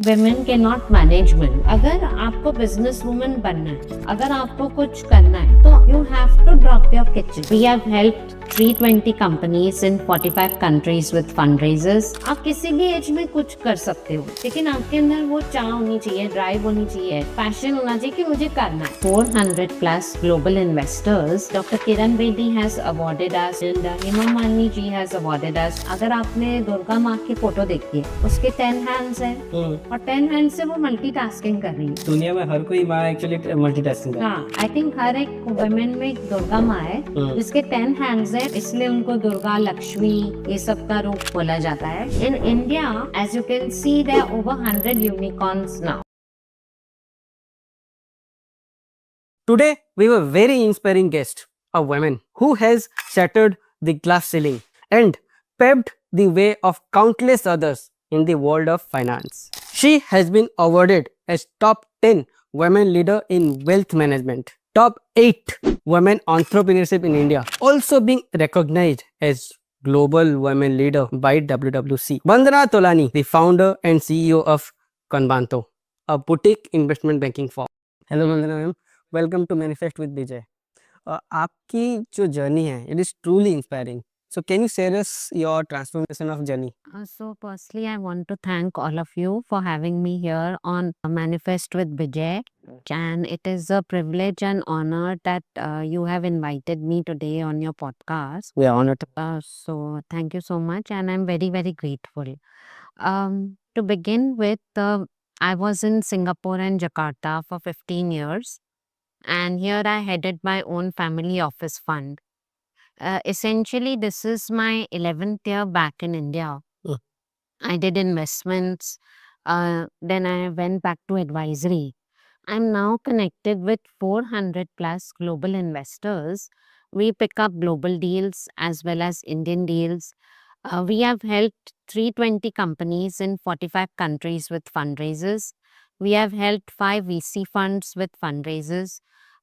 women cannot manage money. अगर आपको business woman बनना है, अगर आपको कुछ करना है, तो you have to drop your kitchen. We have helped 320 companies in 45 countries with fundraisers. आप किसी भी एज में कुछ कर सकते हो, लेकिन आपके अंदर वो चाह होनी चाहिए, ड्राइव होनी चाहिए, पैशन होना चाहिए कि मुझे करना है. 400 plus global investors. Dr. Kiran Bedi has awarded us and Hema Malini ji has awarded us. अगर आपने दुर्गा माँ की फोटो देखी है, उसके 10 hands हैं और 10 hands से वो मल्टीटास्किंग कर रही है. दुनिया में हर कोई माँ एक्चुअली मल्टीटास्किंग है. हाँ, आई थिंक हर एक वुमेन में एक दुर्गा माँ है जिसके 10 हैंड्स है, इसलिए उनको दुर्गा, लक्ष्मी ये सब का रूप बोला जाता है. In India, as you can see, there are over 100 unicorns now. Today we have a very inspiring guest, a woman who has shattered the glass ceiling and paved the way of countless others in the world of finance. She has been awarded as top 10 women leader in wealth management, top 8 women entrepreneurship in India, also being recognized as global women leader by WWC. Vandana Tolani, the founder and CEO of Conbanto, a boutique investment banking firm. Hello Vandana ma'am, welcome to manifest with Vijay. आपकी जो journey है it is truly inspiring. So can you share us your transformation of journey? So firstly, I want to thank all of you for having me here on Manifest with Vijay. And it is a privilege and honor that you have invited me today on your podcast. We are honored. So thank you so much, and I'm very, very grateful. To begin with, I was in Singapore and Jakarta for 15 years. And here I headed my own family office fund. Essentially, this is my 11th year back in India. I did investments, then I went back to advisory. I'm now connected with 400 plus global investors. We pick up global deals as well as Indian deals. We have helped 320 companies in 45 countries with fundraisers. We have helped 5 VC funds with fundraisers.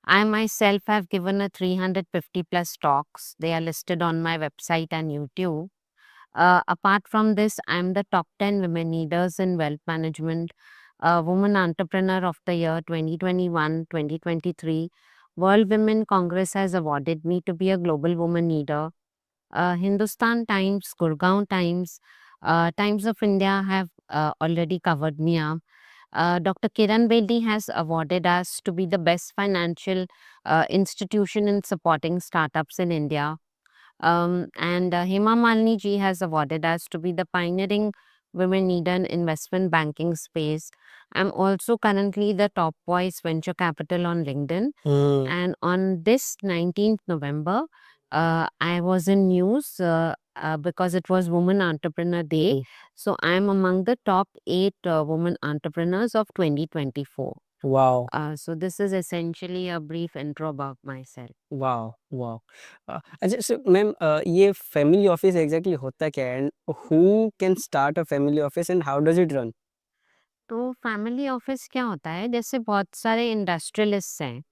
I myself have given a 350 plus talks. They are listed on my website and YouTube. Apart from this, I'm the top 10 women leaders in wealth management, Woman Entrepreneur of the Year 2021-2023. World Women Congress has awarded me to be a global woman leader. Hindustan Times, Gurgaon Times, Times of India have already covered me up. Dr. Kiran Bedi has awarded us to be the best financial institution in supporting startups in India. And Hema Malini ji has awarded us to be the pioneering women leader in investment banking space. I'm also currently the top voice venture capital on LinkedIn. And on this 19th November, I was in news because it was Women Entrepreneur Day. So I'm among the top 8 women entrepreneurs of 2024. Wow. So this is essentially a brief intro about myself. Wow wow. अच्छा, so ma'am, ये family office exactly होता क्या है, and who can start a family office and how does it run? तो family office क्या होता है, जैसे बहुत सारे इंडस्ट्रियलिस्ट हैं,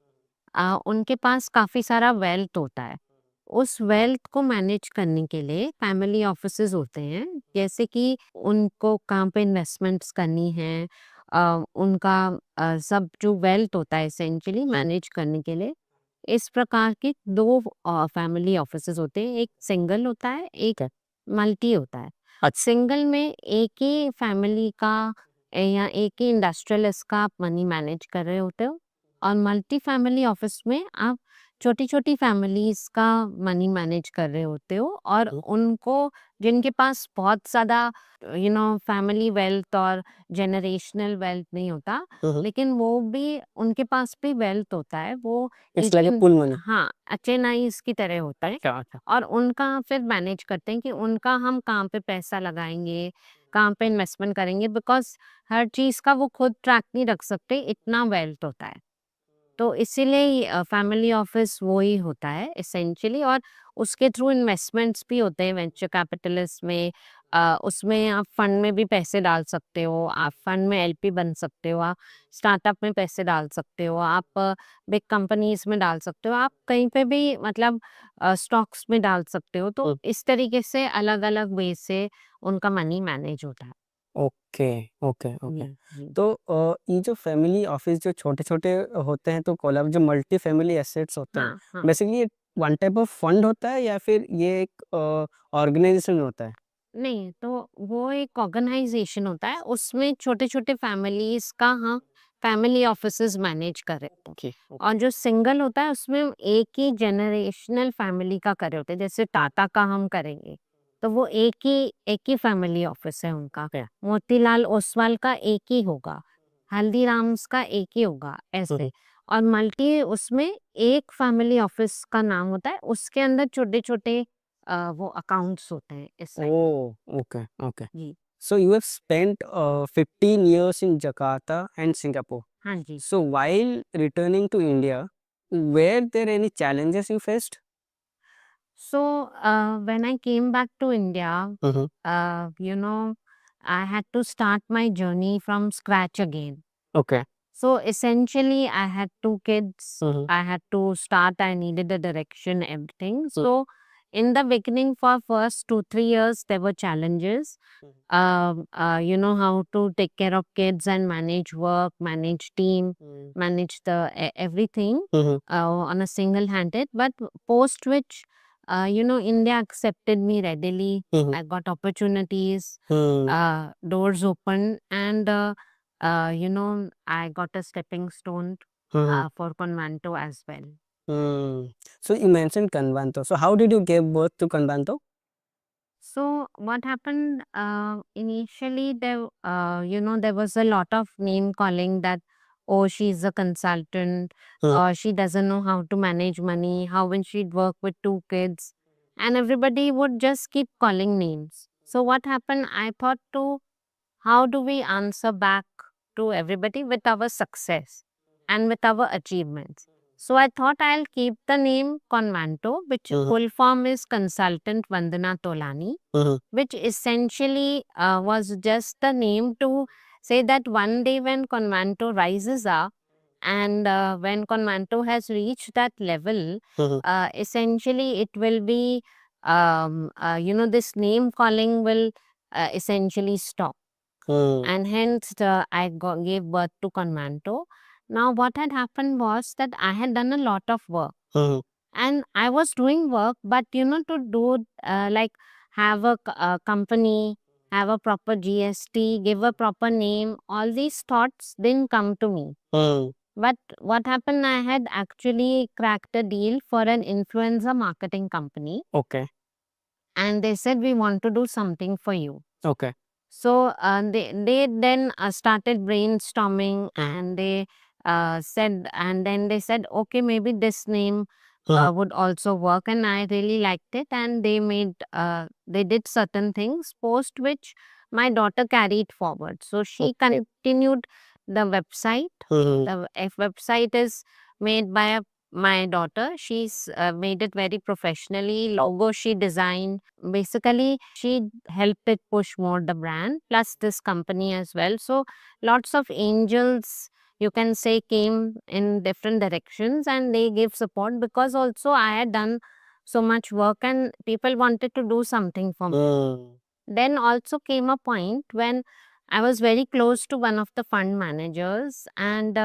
उनके पास काफ़ी सारा वेल्थ होता है. उस वेल्थ को मैनेज करने के लिए फैमिली ऑफिसेज होते हैं, जैसे कि उनको कहाँ पे इन्वेस्टमेंट्स करनी है, उनका सब जो वेल्थ होता है एसेंशियली मैनेज करने के लिए. इस प्रकार के 2 फैमिली ऑफिसेज होते हैं, एक सिंगल होता है, एक मल्टी होता है. अच्छा. सिंगल में एक ही फैमिली का या एक ही इंडस्ट्रियलिस्ट का आप मनी मैनेज कर रहे होते हो, और मल्टी फैमिली ऑफिस में आप छोटी-छोटी फैमिलीज़ का मनी मैनेज कर रहे होते हो, और उनको जिनके पास बहुत ज़्यादा फैमिली वेल्थ और जनरेशनल वेल्थ नहीं होता, लेकिन वो भी उनके पास भी वेल्थ होता है, वो it's like a pool money. हाँ, एचएनआईज़ की तरह होता है. क्या अच्छा. और उनका फिर मैनेज करते हैं कि उनका हम कहाँ पे पैसा लगाएँगे, कहाँ पे इन्वेस्टमेंट करेंगे, बिकॉज़ हर चीज़ का वो खुद ट्रैक नहीं रख सकते, इतना वेल्थ होता है. तो इसीलिए फैमिली ऑफिस वो ही होता है एसेंशियली, और उसके थ्रू इन्वेस्टमेंट्स भी होते हैं वेंचर कैपिटलिस्ट में. उसमें आप फंड में भी पैसे डाल सकते हो, आप फंड में एलपी बन सकते हो, आप स्टार्टअप में पैसे डाल सकते हो, आप बिग कंपनीज में डाल सकते हो, आप कहीं पे भी मतलब स्टॉक्स में डाल सकते हो. तो इस तरीके से अलग अलग वे से उनका मनी मैनेज होता है. Okay, okay, okay. जी। तो ये जो फैमिली ऑफिस जो छोटे-छोटे होते हैं तो कोलैब जो मल्टी फैमिली एसेट्स होते हैं, हाँ, हाँ। बेसिकली ये वन टाइप ऑफ फंड होता है या फिर ये एक ऑर्गेनाइजेशन होता है? नहीं, तो वो एक ऑर्गनाइज़ेशन होता है, उसमें छोटे-छोटे फैमिलीज़ का हाँ, फैमिली ऑफिसेज़ मैनेज कर रहे होते हैं। Okay, okay. और जो सिंगल होता है उसमें एक ही जनरेशनल फैमिली का कर रहे होते हैं, जैसे टाटा का हम करेंगे, तो वो एक ही फैमिली ऑफिस है उनका। ओके। मोतीलाल ओसवाल का एक ही होगा, हल्दीराम्स का एक ही होगा, हुँ, हुँ। ऐसे। और मल्टी उसमें एक फैमिली ऑफिस का नाम होता है, उसके अंदर छोटे-छोटे वो अकाउंट्स होते हैं, इस टाइप। Oh, okay, okay. जी, So you have spent 15 years in Jakarta and Singapore. हाँ जी। So while returning to India, were there any challenges you faced? So, when I came back to India, Mm-hmm. you know, I had to start my journey from scratch again. Okay. So, essentially, I had two kids. Mm-hmm. I had to start. I needed a direction, everything. So, in the beginning, for first 2-3 years, there were challenges. How to take care of kids and manage work, manage team, manage the everything Mm-hmm. on a single handed. But post which, India accepted me readily. Mm-hmm. I got opportunities, Mm-hmm. doors open, and I got a stepping stone Mm-hmm. for Convanto as well. Mm. So you mentioned Kanbanto. So how did you give birth to Kanbanto? So what happened initially? There was a lot of name calling that, oh, she's a consultant, Mm. or she doesn't know how to manage money. How will she work with two kids? And everybody would just keep calling names. So what happened? I thought to how do we answer back to everybody with our success and with our achievements? So I thought I'll keep the name Convanto, which Mm-hmm. full form is Consultant Vandana Tolani, Mm-hmm. which essentially was just the name to say that one day when Convanto rises up and when Convanto has reached that level, Mm-hmm. essentially it will be, this name calling will essentially stop, Mm. and hence gave birth to Convanto. Now, what had happened was that I had done a lot of work Mm. and I was doing work, but to do like have a company, have a proper GST, give a proper name, all these thoughts didn't come to me. Mm. But what happened, I had actually cracked a deal for an influencer marketing company, Okay. and they said, we want to do something for you. Okay. So they then started brainstorming, and they said, okay, maybe this name Mm. would also work, and I really liked it, and they did certain things, post which my daughter carried forward. So she Okay. continued the website. Mm. The website is made by my daughter. She's made it very professionally. Logo she designed. Basically, she helped it push more the brand, plus this company as well. So lots of angels, you can say, came in different directions and they gave support, because also I had done so much work and people wanted to do something for me. Mm. Then also came a point when I was very close to one of the fund managers, and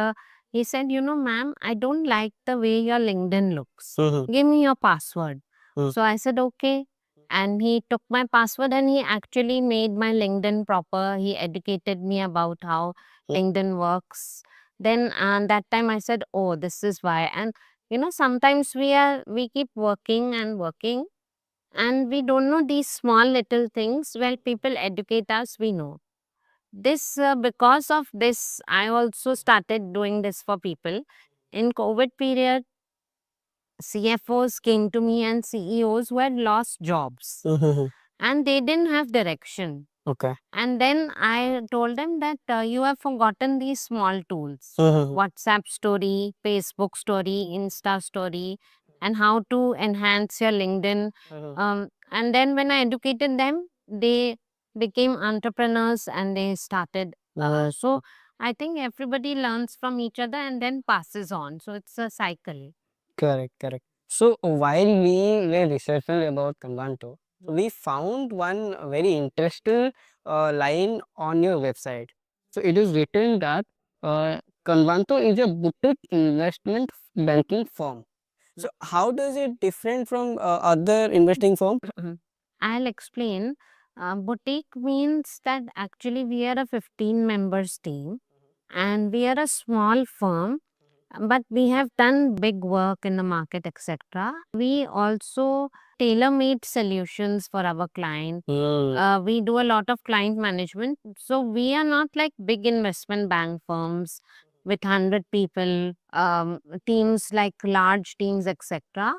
he said, ma'am, I don't like the way your LinkedIn looks. Mhm. Give me your password. Mm. So I said, okay. And he took my password and he actually made my LinkedIn proper. He educated me about how Mm. LinkedIn works. Then that time I said, oh, this is why. And sometimes we keep working and working, and we don't know these small little things where people educate us, we know. This, because of this, I also started doing this for people. In COVID period, CFOs came to me and CEOs who had lost jobs Mhm. and they didn't have direction. Okay. And then I told them that you have forgotten these small tools: Mhm. WhatsApp story, Facebook story, Insta story, and how to enhance your LinkedIn. Mhm. And then when I educated them, they became entrepreneurs and they started. So I think everybody learns from each other and then passes on. So it's a cycle. Correct, correct. So while we were researching about Kanbanto, we found one very interesting line on your website. So it is written that Convanto is a boutique investment banking firm. So how does it different from other investing firm? I'll explain. Boutique means that actually we are a 15 members team and we are a small firm, but we have done big work in the market, etc. We also tailor made solutions for our client. We do a lot of client management. So we are not like big investment bank firms with 100 people, teams like large teams, etc.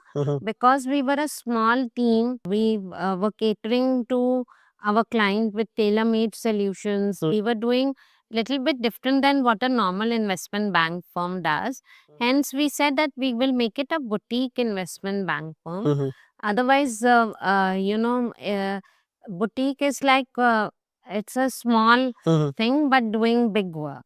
Because we were a small team, we were catering to our client with tailor made solutions. We were doing little bit different than what a normal investment bank firm does. Hence, we said that we will make it a boutique investment bank firm. Otherwise, boutique is like it's a small thing but doing big work.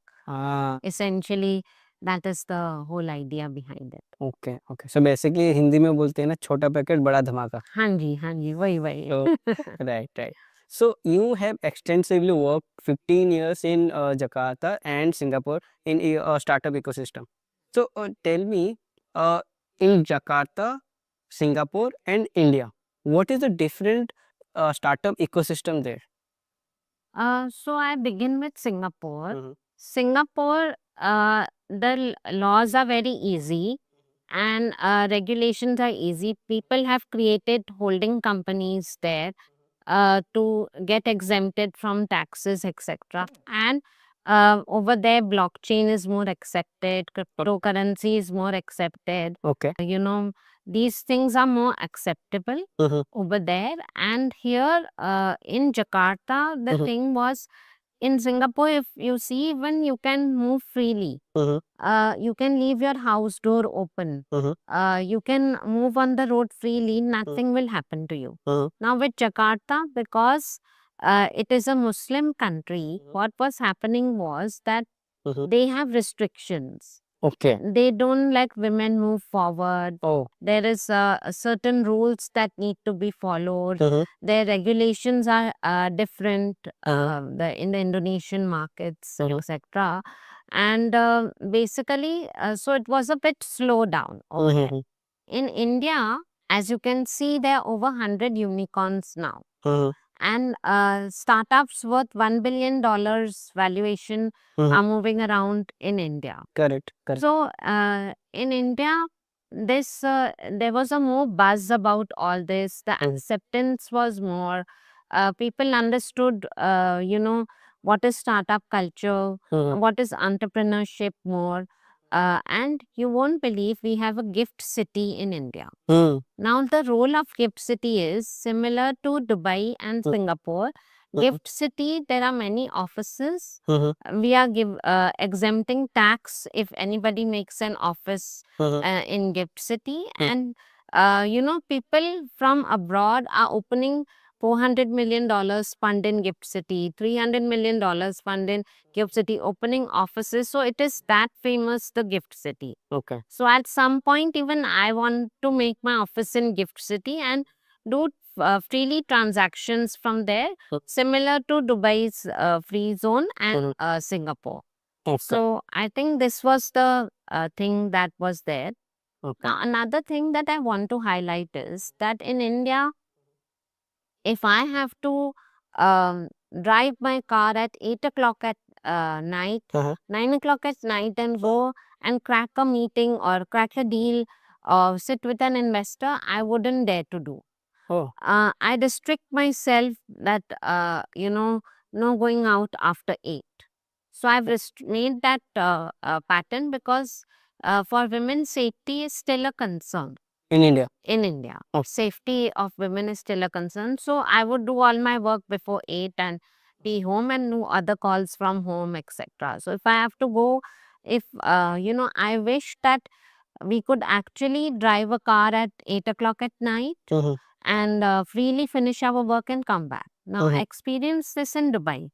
Essentially, that is the whole idea behind it. Okay, okay. So basically Hindi में बोलते हैं ना छोटा packet बड़ा धमाका. हाँ जी, वही. So, right, right. So you have extensively worked 15 years in Jakarta and Singapore in a startup ecosystem. So tell me, in Jakarta, Singapore, and India, what is the different startup ecosystem there? So I begin with Singapore. Mhm. Singapore, the laws are very easy and regulations are easy. People have created holding companies there to get exempted from taxes, etc. And over there, blockchain is more accepted, cryptocurrency is more accepted. Okay. These things are more acceptable over there. And here in Jakarta, the thing was, in Singapore, if you see, even you can move freely. You can leave your house door open. You can move on the road freely. Nothing will happen to you. Now with Jakarta, because it is a Muslim country, what was happening was that they have restrictions. Okay. They don't let women move forward. Oh. There is certain rules that need to be followed. Their regulations are different in the Indonesian markets, etc. And basically, so it was a bit slow down over there. In India, as you can see, there are over 100 unicorns now. And startups worth $1 billion valuation are moving around in India. Correct. Correct. So in India, there was a more buzz about all this. The acceptance was more. People understood, what is startup culture, what is entrepreneurship more. And you won't believe we have a gift city in India. Now, the role of gift city is similar to Dubai and Singapore. Gift city, there are many offices. We are exempting tax if anybody makes an office in gift city. And, people from abroad are opening $400 million fund in gift city, $300 million fund in gift city, opening offices. So it is that famous, the gift city. Okay. So at some point, even I want to make my office in gift city and do freely transactions from there, similar to Dubai's free zone and Singapore. Okay. So I think this was the thing that was there. Okay. Now, another thing that I want to highlight is that in India, if I have to drive my car at 8 o'clock at night, 9 o'clock at night, and go and crack a meeting or crack a deal or sit with an investor, I wouldn't dare to do. Oh. I restrict myself that, no going out after 8. So I've made that pattern because for women, safety is still a concern. In India? In India. Oh. Safety of women is still a concern. So I would do all my work before 8 and be home and do other calls from home, etc. So if I have to go, I wish that we could actually drive a car at 8 o'clock at night and freely finish our work and come back. Now, I experienced this in Dubai.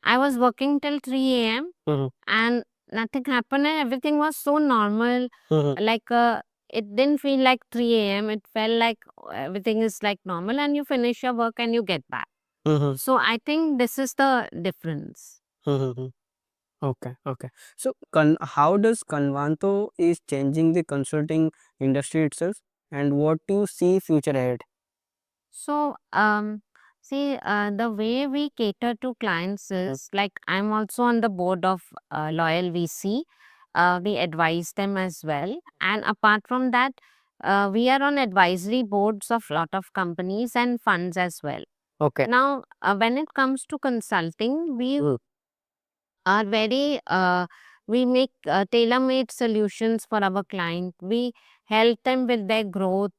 I was working till 3 a.m. And nothing happened and everything was so normal. Like it didn't feel like 3 a.m. It felt like everything is like normal, and you finish your work and you get back. Mm-hmm. So I think this is the difference. Mm-hmm. Okay, okay. So, how does Convanto is changing the consulting industry itself, and what do you see future ahead? So, see, the way we cater to clients is like I'm also on the board of Loyal VC. We advise them as well. And apart from that, we are on advisory boards of lot of companies and funds as well. Okay. Now, when it comes to consulting, we Mm. are very we make tailor-made solutions for our client. We help them with their growth.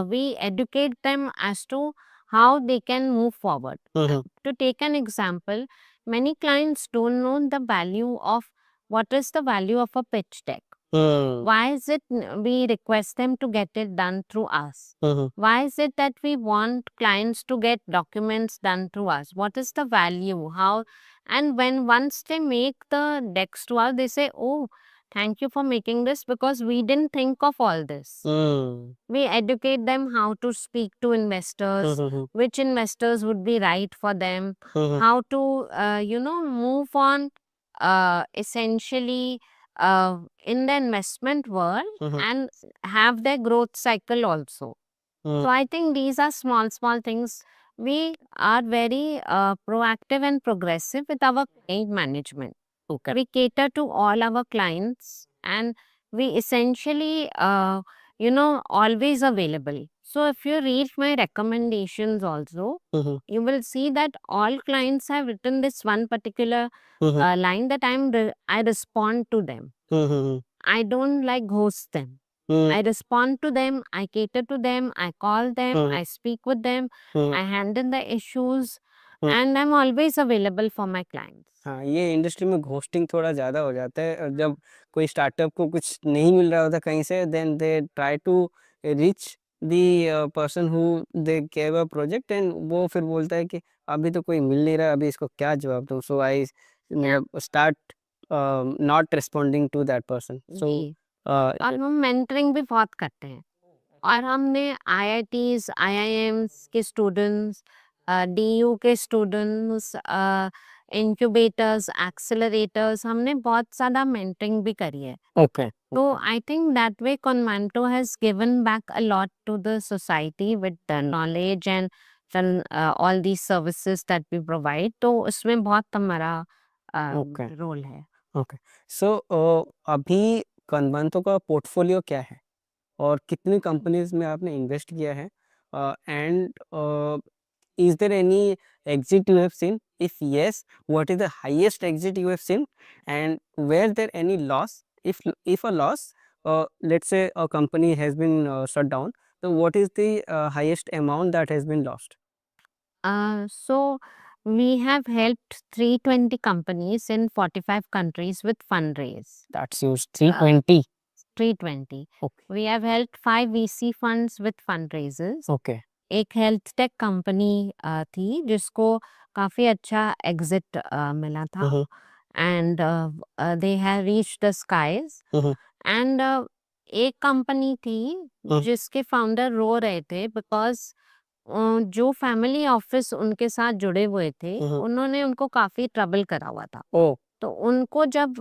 We educate them as to how they can move forward. Mm-hmm. To take an example, many clients don't know the value of what is the value of a pitch deck. Mm. Why is it we request them to get it done through us? Mm-hmm. Why is it that we want clients to get documents done through us? What is the value? How? And when once they make the decks to us, they say, "Oh, thank you for making this because we didn't think of all this." Mm. We educate them how to speak to investors, Mm-hmm. which investors would be right for them, Mm-hmm. how to, move on essentially in the investment world Mm-hmm. and have their growth cycle also. So I think these are small, small things. We are very proactive and progressive with our client management. Okay. We cater to all our clients and we essentially, always available. So if you read my recommendations also, Mm-hmm. you will see that all clients have written this one particular Mm-hmm. line that I respond to them. Mm-hmm. I don't like ghost them. I respond to them, I cater to them, I call them, Mm-hmm. I speak with them, Mm-hmm. I handle the issues, Mm. and I'm always available for my clients. हाँ, ये industry में ghosting थोड़ा ज़्यादा हो जाता है और जब कोई स्टार्टअप को कुछ नहीं मिल रहा होता कहीं से then they try to reach the person who they gave a project and वो फिर बोलता है कि अभी तो कोई मिल नहीं रहा, अभी इसको क्या जवाब दूँ? So I start not responding to that person. So जी, और हम मेंटरिंग भी बहुत करते हैं और हमने आईआईटीज, आईआईएम्स के स्टूडेंट्स, डीयू के स्टूडेंट्स, इंक्यूबेटर्स, एक्सेलरेटर्स, हमने बहुत ज़्यादा मेंटरिंग भी करी है। Okay. So I think that way Convanto has given back a lot to the society with the knowledge and then all these services that we provide. तो उसमें बहुत हमारा ओके। रोल है। ओके। सो अभी कन्वंतो का पोर्टफोलियो क्या है और कितनी कंपनीज में आपने इन्वेस्ट किया है and is there any exit you have seen? If yes, what is the highest exit you have seen? And were there any loss? If a loss, let's say a company has been shut down, so what is the highest amount that has been lost? So we have helped 320 companies in 45 countries with fundraise. That's used 320. 320. Okay. We have helped 5 VC funds with fundraisers. Okay. एक health tech company थी जिसको काफ़ी अच्छा exit मिला था Mm-hmm. And they have reached the skies Mm-hmm. And एक company थी जिसके फाउंडर रो रहे थे बिकॉज जो फैमिली ऑफिस उनके साथ जुड़े हुए थे उन्होंने उनको काफ़ी ट्रबल करा हुआ था। Oh. तो उनको जब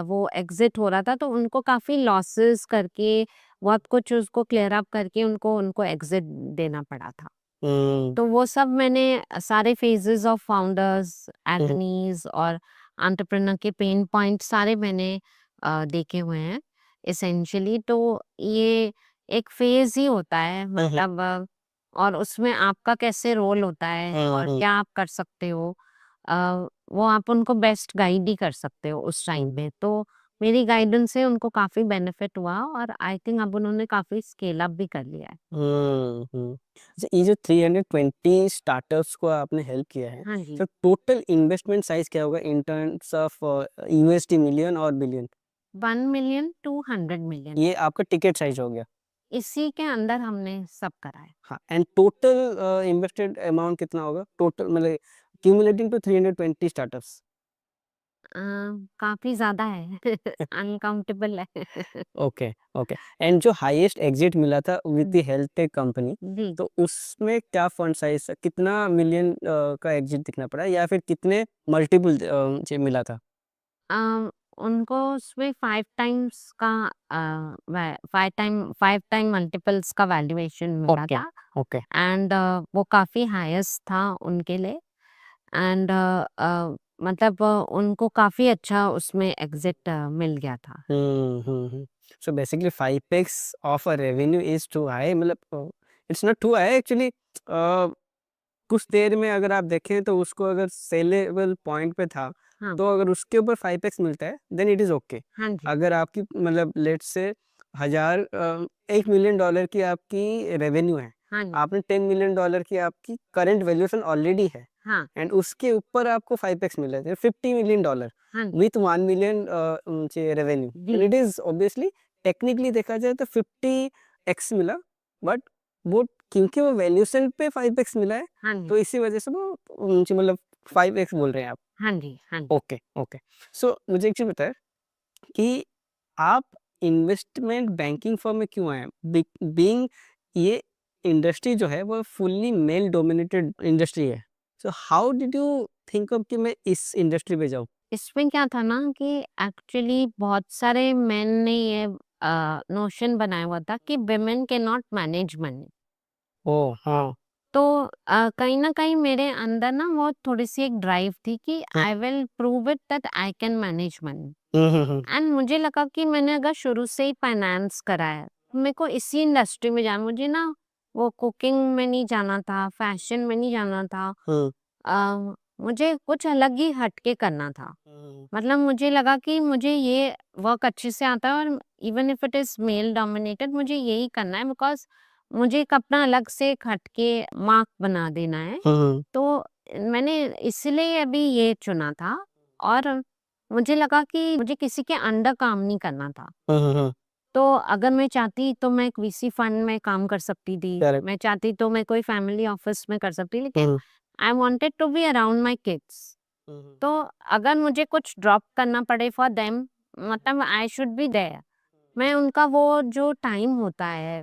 वो एग्जिट हो रहा था तो उनको काफ़ी लॉसेस करके बहुत कुछ उसको क्लियर अप करके उनको उनको एग्जिट देना पड़ा था। Mm. तो वो सब मैंने सारे फेजेस ऑफ फाउंडर्स, एटर्नीज और एंटरप्रेन्योर के पेन पॉइंट सारे मैंने देखे हुए हैं एसेंशियली। तो ये एक फेज ही होता है मतलब और उसमें आपका कैसे रोल होता है और क्या आप कर सकते हो, वो आप उनको बेस्ट गाइड ही कर सकते हो उस टाइम पे। तो मेरी गाइडेंस से उनको काफ़ी बेनिफिट हुआ और आई थिंक अब उन्होंने काफ़ी स्केल अप भी कर लिया है। अच्छा, ये जो 320 स्टार्टअप्स को आपने हेल्प किया है, हाँ जी। तो टोटल इन्वेस्टमेंट साइज क्या होगा in terms of USD million और बिलियन? 1 मिलियन टू 100 मिलियन ये आपका टिकट साइज हो गया। इसी के अंदर हमने सब करा है। हाँ, एंड टोटल इन्वेस्टेड अमाउंट कितना होगा? टोटल मतलब क्यूमुलेटिंग टू 320 स्टार्टअप्स। काफ़ी ज़्यादा है अनकाउंटेबल है। Okay, okay. एंड जो हाईएस्ट एग्ज़िट मिला था with hmm, the health tech company, जी। तो उसमें क्या फंड साइज़ कितना मिलियन का एग्ज़िट दिखना पड़ा या फिर कितने मल्टीपल जे मिला था? अ, उनको उसमें 5 टाइम्स का अ, वै 5 टाइम मल्टीपल्स का वैल्यूएशन मिला ओके, था ओके। एंड वो काफ़ी हाईएस्ट था उनके लिए एंड मतलब उनको काफ़ी अच्छा उसमें एग्ज़िट मिल गया था। हुँ, hmm, hmm. So basically 5x of a revenue is too high, मतलब it's not too high actually. कुछ देर में अगर आप देखें तो उसको अगर सेलेबल पॉइंट पे था, हाँ, तो अगर उसके ऊपर 5x मिलता है देन इट इज़ ओके। हाँ जी, अगर आपकी मतलब लेट्स से 1 मिलियन डॉलर की आपकी रेवेन्यू है, हाँ जी, आपने 10 मिलियन डॉलर की आपकी करंट वैल्यूएशन ऑलरेडी है हाँ, एंड उसके ऊपर आपको 5x मिल रहा है, 50 मिलियन डॉलर हाँ जी, विथ 1 मिलियन रेवेन्यू, जी, and it is obviously technically देखा जाए तो 50x मिला, बट वो क्योंकि वो वैल्यूएशन पे 5x मिला है, हाँ जी, तो इसी वजह से वो मतलब 5x बोल रहे हैं आप। हाँ जी, हाँ जी। Okay, okay. सो मुझे एक चीज़ बताएँ कि आप इन्वेस्टमेंट बैंकिंग फर्म में क्यों आए? बीइंग ये इंडस्ट्री जो है वो फुल्ली मेल डोमिनेटेड इंडस्ट्री है। So how did you think of कि मैं इस इंडस्ट्री में जाऊँ? इसमें क्या था ना कि एक्चुअली बहुत सारे मेन ने ये नोशन बनाया हुआ था कि women can not manage money. ओह! हाँ। तो कहीं न कहीं मेरे अंदर ना वो थोड़ी-सी एक ड्राइव थी कि hmm, I will prove it that I can manage money hmm, hmm, hmm. And मुझे लगा कि मैंने अगर शुरू से ही फाइनेंस करा है, तो मेरे को इसी इंडस्ट्री में जाना मुझे ना वो कुकिंग में नहीं जाना था, फैशन में नहीं जाना था। हुँ, मुझे कुछ अलग ही हटके करना था। हुँ, मतलब मुझे लगा कि मुझे ये वर्क अच्छे से आता है और even if it is male dominated मुझे यही करना है बिकॉज़ मुझे एक अपना अलग से एक हटके मार्क बना देना है। हुँ, हुँ, तो मैंने इसलिए अभी ये चुना था और मुझे लगा कि मुझे किसी के अंडर काम नहीं करना था। हुँ, हुँ, हुँ। तो अगर मैं चाहती तो मैं एक वीसी फंड में काम कर सकती थी। करेक्ट। मैं चाहती तो मैं कोई फैमिली ऑफिस में कर सकती हुँ, लेकिन hmm, I wanted to be around my kids. Hmm, हुँ, तो अगर मुझे कुछ ड्रॉप करना पड़े फॉर देम मतलब आई शुड बी देयर। मैं उनका वो जो टाइम होता है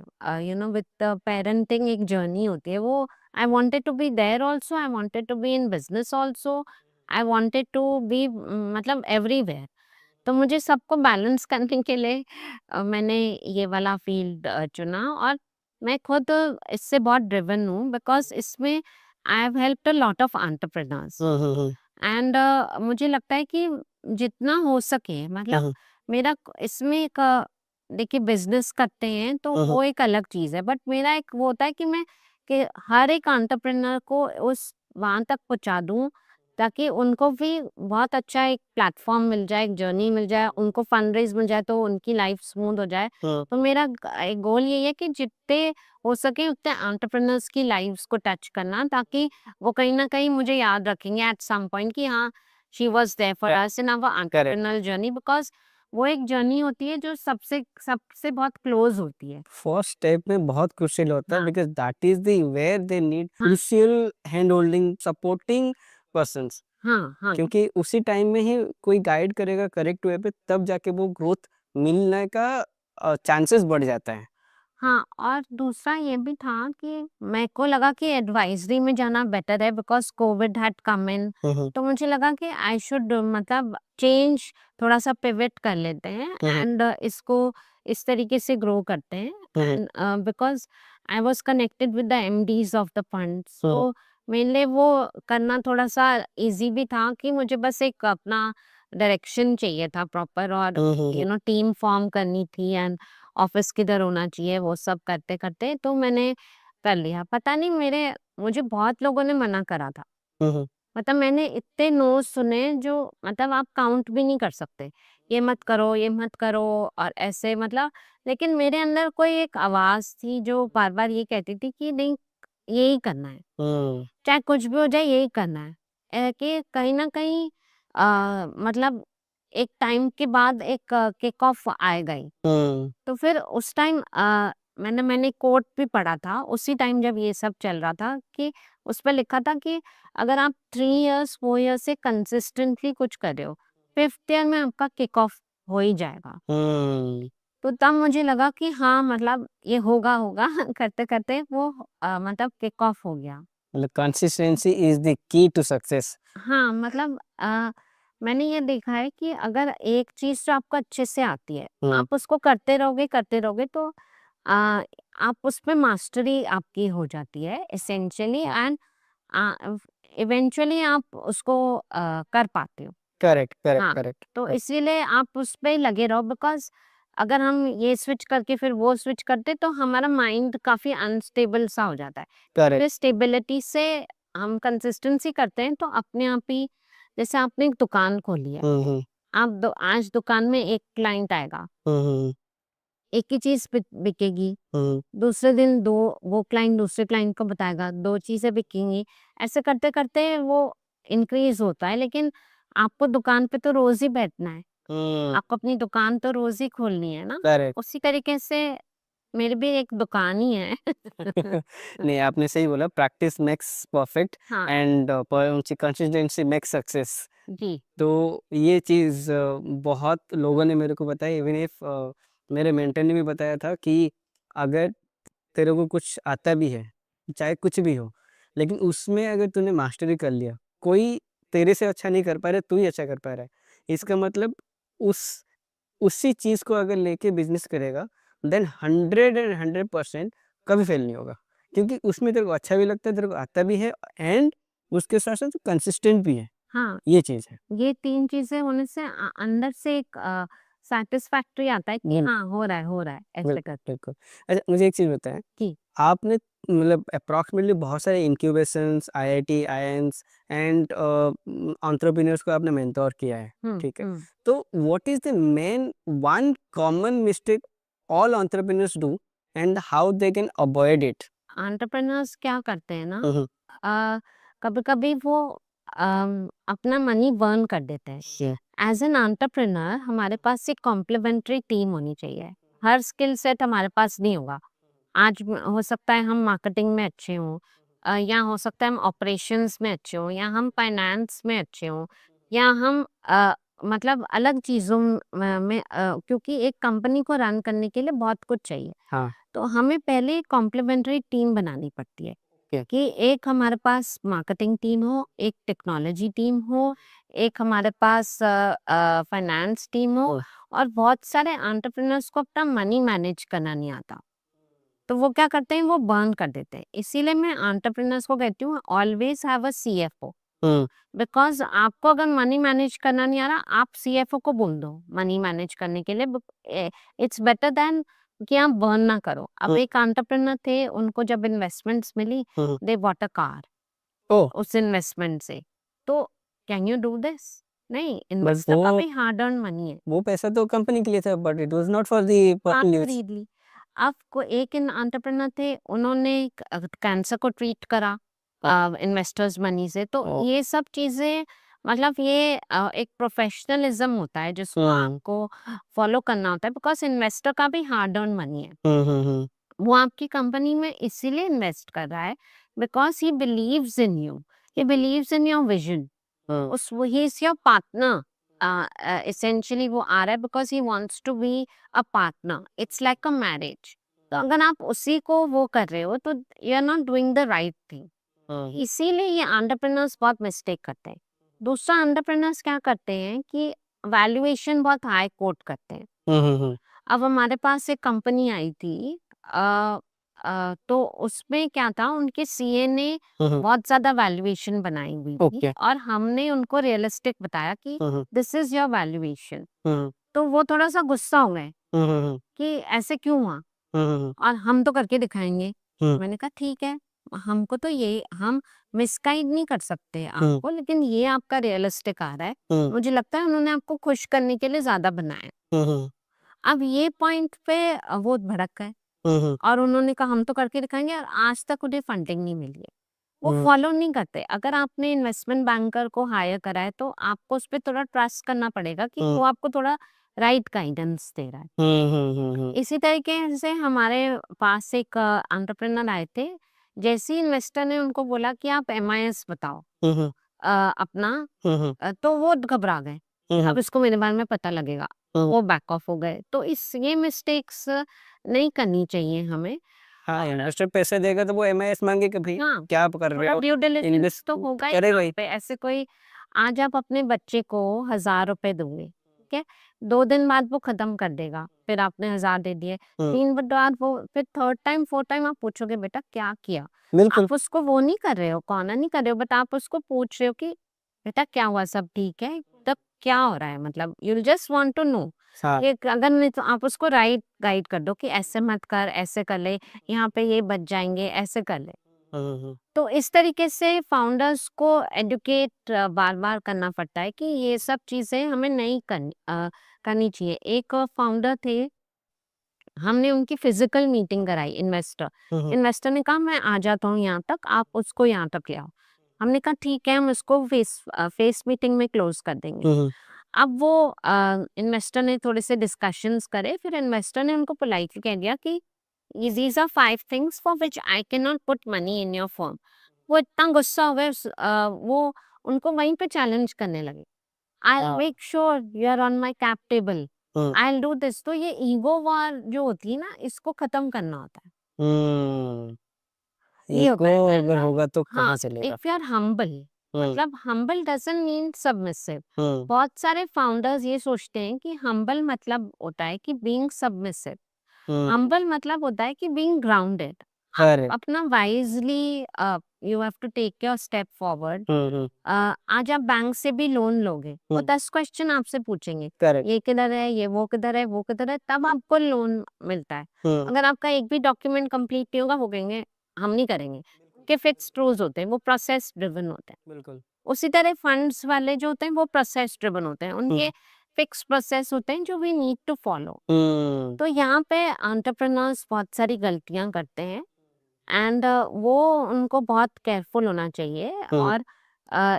विद पेरेंटिंग एक जर्नी होती है वो I wanted to be there also, I wanted to be in business also, I wanted to be मतलब एवरीवेयर। तो मुझे सबको बैलेंस करने के लिए मैंने ये वाला फ़ील्ड चुना और मैं खुद इससे बहुत ड्रिवन हूँ बिकॉज़ इसमें I have helped a lot of entrepreneurs hmm, hmm, hmm, and मुझे लगता है कि जितना हो सके हुँ, मतलब हुँ, मेरा इसमें एक देखिए बिज़नेस करते हैं तो हुँ, हुँ, वो एक अलग चीज़ है बट मेरा एक वो होता है कि मैं कि हर एक एंटरप्रेन्योर को उस वहाँ तक पहुँचा दूँ ताकि उनको भी बहुत अच्छा एक प्लेटफ़ॉर्म मिल जाए, एक जर्नी मिल जाए, उनको फंड रेज़ मिल जाए तो उनकी लाइफ़ स्मूथ हो जाए। हुँ। तो मेरा एक गोल यही है कि जितने हो सके उतने एंटरप्रेन्योर्स की लाइफ़्स को टच करना ताकि वो कहीं न कहीं मुझे याद रखेंगे एट सम पॉइंट कि हाँ, she was there for us in our correct. Entrepreneurial journey because वो एक जर्नी होती है जो सबसे सबसे बहुत क्लोज़ होती है। फर्स्ट स्टेप में बहुत क्रूशियल होता है हाँ, because that is the where they need हाँ, crucial hand holding supporting persons, हाँ, हाँ। क्योंकि उसी टाइम में ही कोई गाइड करेगा करेक्ट वे पे, तब जाके वो ग्रोथ मिलने का चांसेस बढ़ जाता है। हाँ, और दूसरा ये भी था कि मेरे को लगा कि एडवाइज़री में जाना बेटर है बिकॉज़ कोविड हैड कम इन हुँ, हुँ, तो मुझे लगा कि आई शुड मतलब चेंज थोड़ा-सा पिवट कर लेते हैं हुँ, हुँ, एंड इसको इस तरीके से ग्रो करते हैं hmm, hmm, and because I was connected with the MDs of the funds hmm, तो मेरे लिए वो करना थोड़ा-सा ईज़ी भी था कि मुझे बस एक अपना डायरेक्शन चाहिए था प्रॉपर और हुँ, हुँ, हुँ, टीम फॉर्म करनी थी एंड ऑफिस किधर होना चाहिए वो सब करते-करते तो मैंने कर लिया। पता नहीं मेरे मुझे बहुत लोगों ने मना करा था। हुँ, हुँ, मतलब मैंने इतने नो सुने जो मतलब आप काउंट भी नहीं कर सकते। ये मत करो और ऐसे मतलब लेकिन मेरे अंदर कोई एक आवाज़ थी जो बार-बार ये कहती थी कि नहीं यही करना है। हुँ, चाहे कुछ भी हो जाए यही करना है। कि कहीं न कहीं मतलब एक टाइम के बाद एक किक ऑफ आएगा ही। हुँ, तो फिर उस टाइम मैंने कोट भी पढ़ा था, उसी टाइम जब ये सब चल रहा था कि उस पे लिखा था कि अगर आप 3 इयर्स, 4 इयर्स से कंसिस्टेंटली कुछ कर रहे हो, 5th ईयर में आपका किक ऑफ हो ही जाएगा। तो तब मुझे लगा कि हाँ, मतलब ये होगा करते-करते वो मतलब किक ऑफ हो गया। मतलब consistency is the key to success. हाँ, मतलब मैंने ये देखा है कि अगर एक चीज़ जो आपको अच्छे से आती है, आप उसको करते रहोगे तो आप उसमें मास्टरी आपकी हो जाती है एसेंशियली एंड इवेंचुअली आप उसको कर पाते हो। करेक्ट, करेक्ट, हाँ, करेक्ट, तो इसीलिए आप उस पे लगे रहो बिकॉज़ अगर हम ये स्विच करके फिर वो स्विच करते तो हमारा माइंड काफ़ी अनस्टेबल सा हो जाता है। करेक्ट। फिर स्टेबिलिटी से हम कंसिस्टेंसी करते हैं तो अपने आप ही जैसे आपने एक दुकान खोली है, आप आज दुकान में 1 क्लाइंट आएगा, एक ही चीज़ बिकेगी, दूसरे दिन 2 वो क्लाइंट दूसरे क्लाइंट को बताएगा, 2 चीज़ें बिकेंगी। ऐसे करते-करते वो इंक्रीज़ होता है लेकिन आपको दुकान पे तो रोज़ ही बैठना है। आपको अपनी दुकान तो रोज़ ही खोलनी है ना? करेक्ट। उसी तरीके से मेरी भी एक दुकान ही है। नहीं, आपने सही बोला, प्रैक्टिस मेक्स परफेक्ट हाँ, एंड कंसिस्टेंसी मेक्स सक्सेस। जी। तो ये चीज़ बहुत लोगों ने मेरे को बताई, इवन इफ मेरे मेंटर ने भी बताया था कि अगर तेरे को कुछ आता भी है, चाहे कुछ भी हो, लेकिन उसमें अगर तूने मास्टरी कर लिया, कोई तेरे से अच्छा नहीं कर पा रहा है, तू ही अच्छा कर पा रहा है। इसका मतलब उस उसी चीज़ को अगर लेके बिज़नेस करेगा, देन 100% कभी फेल नहीं होगा। क्योंकि उसमें तेरे को अच्छा भी लगता है, तेरे को आता भी है एंड उसके साथ-साथ कंसिस्टेंट भी है, हाँ, ये चीज़ है। ये 3 चीज़ें होने से अंदर से एक सैटिस्फैक्टरी आता है कि हुँ, हाँ, हो रहा है, ऐसे बिल्कुल, करके। बिल्कुल। अच्छा, मुझे एक चीज़ बताएँ, जी। आपने मतलब अप्रॉक्सिमेटली बहुत सारे इंक्यूबेशंस, आईआईटी, आईआईएम्स एंड एंटरप्रेन्योर्स को आपने मेंटर किया है, हुँ, ठीक है? हुँ। तो what is the main one common mistake all entrepreneurs do and how they can avoid it? Entrepreneurs क्या करते हैं ना हुँ, हुँ। कभी-कभी वो अपना मनी बर्न कर देते हैं। हुँ, एज़ एन एंटरप्रेन्योर हमारे पास एक कॉम्प्लीमेंट्री टीम होनी चाहिए। हर स्किल सेट हमारे पास नहीं होगा। आज हो सकता है हम मार्केटिंग में अच्छे हों या हो सकता है हम ऑपरेशंस में अच्छे हों या हम फाइनेंस में अच्छे हों या हम मतलब अलग चीज़ों में क्योंकि एक कंपनी को रन करने के लिए बहुत कुछ चाहिए। हाँ, तो हमें पहले कॉम्प्लीमेंट्री टीम बनानी पड़ती है। ओके। कि एक हमारे पास मार्केटिंग टीम हो, एक टेक्नोलॉजी टीम हो, एक हमारे पास फाइनेंस टीम हो हुँ, और बहुत सारे एंटरप्रेन्योर्स को अपना मनी मैनेज करना नहीं आता। तो वो क्या करते हैं, वो बर्न कर देते हैं। इसीलिए मैं एंटरप्रेन्योर्स को कहती हूँ always have a CFO hmm, because आपको अगर मनी मैनेज करना नहीं आ रहा, आप सीएफओ को बोल दो मनी मैनेज करने के लिए इट्स बेटर दैन कि आप बर्न ना करो। अब हुँ, एक एंटरप्रेन्योर थे, उनको जब इन्वेस्टमेंट्स मिली, hmm. They bought a car. ओह! उस इन्वेस्टमेंट से। तो कैन यू डू दिस? नहीं, बट इन्वेस्टर का भी हार्ड अर्न्ड मनी है। वो पैसा तो कंपनी के लिए था, but it was not for the car personal use. खरीद ली। अब को एक इन एंटरप्रेन्योर थे, उन्होंने कैंसर को ट्रीट करा इन्वेस्टर्स मनी से। तो ओह! ये सब चीज़ें मतलब ये एक प्रोफेशनलिज़्म होता है जिसको हुँ, आपको फॉलो करना होता है बिकॉज़ इन्वेस्टर का भी हार्ड अर्न्ड मनी है। हुँ, हुँ, हुँ, वो आपकी कंपनी में इसीलिए इन्वेस्ट कर रहा है because he believes in you, he believes in your vision. Hmm, उस वो he is your partner essentially वो आ रहा है because he wants to be a partner. It's like a marriage. तो अगर आप उसी को वो कर रहे हो तो you are not doing the right thing. Hmm, इसीलिए ये एंटरप्रेन्योर्स बहुत मिस्टेक करते हैं। दूसरा एंटरप्रेन्योर्स क्या करते हैं कि वैल्यूएशन बहुत हाई कोट करते हैं। हुँ, हुँ, हुँ, अब हमारे पास एक कंपनी आई थी तो उसमें क्या था उनके सीए ने हुँ, हुँ, बहुत ज़्यादा वैल्यूएशन बनाई हुई थी ओके। और हमने उनको रियलिस्टिक बताया कि हुँ, हुँ, दिस इज़ योर वैल्यूएशन। हुँ, तो वो थोड़ा-सा गुस्सा हो गए हुँ, हुँ, हुँ, कि ऐसे क्यों हुआ? हुँ, हुँ, हुँ, और हम तो करके दिखाएँगे। हुँ, मैंने कहा ठीक है, हमको तो ये हम मिसगाइड नहीं कर सकते हुँ, आपको लेकिन ये आपका रियलिस्टिक आ रहा है। हुँ, मुझे लगता है उन्होंने आपको खुश करने के लिए ज़्यादा बनाया है। हुँ, हुँ, अब ये पॉइंट पे वो भड़क गए। हुँ, हुँ, और उन्होंने कहा हम तो करके दिखाएँगे और आज तक उन्हें फंडिंग नहीं मिली है। वो हुँ, फॉलो नहीं करते। अगर आपने इन्वेस्टमेंट बैंकर को हायर करा है तो आपको उस पे थोड़ा ट्रस्ट करना पड़ेगा कि हुँ, वो आपको थोड़ा राइट गाइडेंस दे रहा है। हुँ, हुँ, हुँ, हुँ, इसी तरीके से हमारे पास एक एंटरप्रेन्योर आए थे। जैसे ही इन्वेस्टर ने उनको बोला कि आप एमआईएस बताओ हुँ, हुँ, अपना हुँ, हुँ, तो वो घबरा गए। अब इसको मेरे बारे में पता लगेगा, वो बैक ऑफ हो गए। तो ये मिस्टेक्स नहीं करनी चाहिए हमें। हाँ, इन्वेस्टर पैसे देगा तो वो एमआईएस मांगे कि भाई हाँ, क्या आप कर रहे थोड़ा हो, ड्यू डिलिजेंस इन्वेस्ट तो होगा ही करे यहाँ भाई। पे। ऐसे कोई आज आप अपने बच्चे को 1000 रुपए दोगे, ठीक है? 2 दिन बाद वो खत्म कर देगा, फिर आपने 1000 दे दिए, 3 बार वो फिर थर्ड टाइम, फोर्थ टाइम आप पूछोगे बेटा क्या किया? बिल्कुल। आप उसको वो नहीं कर रहे हो, कॉर्नर नहीं कर रहे हो, बट आप उसको पूछ रहे हो कि बेटा क्या हुआ, सब ठीक है? तब क्या हो रहा है, मतलब you will just want to know. हाँ। ये अगर नहीं तो आप उसको राइट गाइड कर दो कि ऐसे मत कर, ऐसे कर ले, यहाँ पे ये बच जाएँगे, ऐसे कर ले। तो इस तरीके से फाउंडर्स को एडुकेट बार-बार करना पड़ता है कि ये सब चीज़ें हमें नहीं करनी चाहिए। एक फाउंडर थे, हमने उनकी फिज़िकल मीटिंग कराई इन्वेस्टर। इन्वेस्टर ने कहा मैं आ जाता हूँ यहाँ तक, आप उसको यहाँ तक ले आओ। हमने कहा ठीक है, हम इसको फेस मीटिंग में क्लोज़ कर देंगे। अब वो इन्वेस्टर ने थोड़े से डिस्कशंस करे, फिर इन्वेस्टर ने उनको पोलाइटली कह दिया कि these are 5 things for which I can not put money in your firm. वो इतना गुस्सा हो गए, वो उनको वहीं पे चैलेंज करने लगे। I will make sure you are on my cap table, I will do this. तो ये ईगो वार जो होती है ना, इसको खत्म करना होता है। ये ईगो होता है। अगर होगा तो हाँ, कहाँ चलेगा। इफ यू आर हम्बल, मतलब हम्बल डजंट मीन सबमिसिव। बहुत सारे फाउंडर्स ये सोचते हैं कि हम्बल मतलब होता है कि बीइंग सबमिसिव। हम्बल मतलब होता है कि बीइंग ग्राउंडेड। आप करेक्ट। अपना wisely you have to take your step forward. आज आप बैंक से भी लोन लोगे, वो 10 क्वेश्चन आपसे पूछेंगे, करेक्ट। ये किधर है, ये वो किधर है, वो किधर है, तब आपको लोन मिलता है। अगर आपका एक भी डॉक्यूमेंट कंप्लीट नहीं होगा, वो कहेंगे हम नहीं करेंगे, के फिक्स रूल्स होते हैं, वो प्रोसेस ड्रिवन होते हैं। बिल्कुल। उसी तरह फंड्स वाले जो होते हैं वो प्रोसेस ड्रिवन होते हैं, उनके फिक्स प्रोसेस होते हैं जो वी नीड टू फॉलो। तो यहाँ पे एंटरप्रेन्योर्स बहुत सारी गलतियां करते हैं, एंड वो उनको बहुत केयरफुल होना चाहिए, और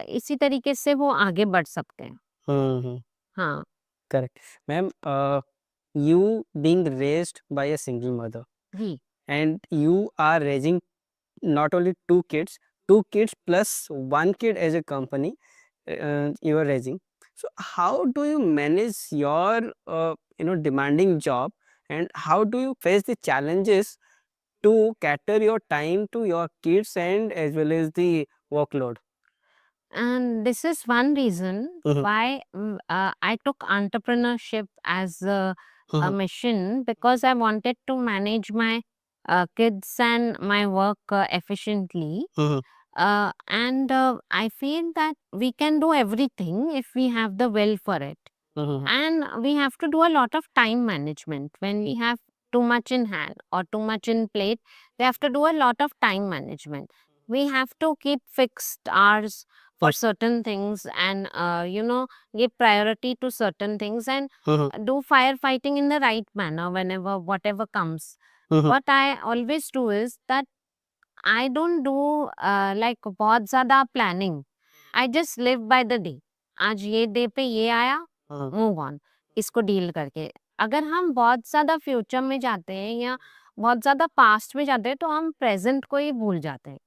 इसी तरीके से वो आगे बढ़ सकते हैं। हाँ correct. Ma'am, you being raised by a single mother जी। and you are raising not only two kids plus one kid as a company, you are raising. So how do you manage your demanding job, and how do you face the challenges to cater your time to your kids and as well as the workload? And this is one reason Mhm. why I took entrepreneurship as a Mhm. mission, because I wanted to manage my kids and my work efficiently. Mhm. And I feel that we can do everything if we have the will for it. Mhm. And we have to do a lot of time management. When we have too much in hand or too much in plate, we have to do a lot of time management. We have to keep fixed hours for certain things, and give priority to certain things, and Mhm. do firefighting in the right manner whenever whatever comes. Mhm. What I always do is that I don't do like बहुत ज्यादा planning. I just live by the day. आज ये day पे ये आया, Mhm. Move on, इसको deal करके। अगर हम बहुत ज्यादा फ्यूचर में जाते हैं या बहुत ज्यादा पास्ट में जाते हैं, तो हम प्रेजेंट को ही भूल जाते हैं।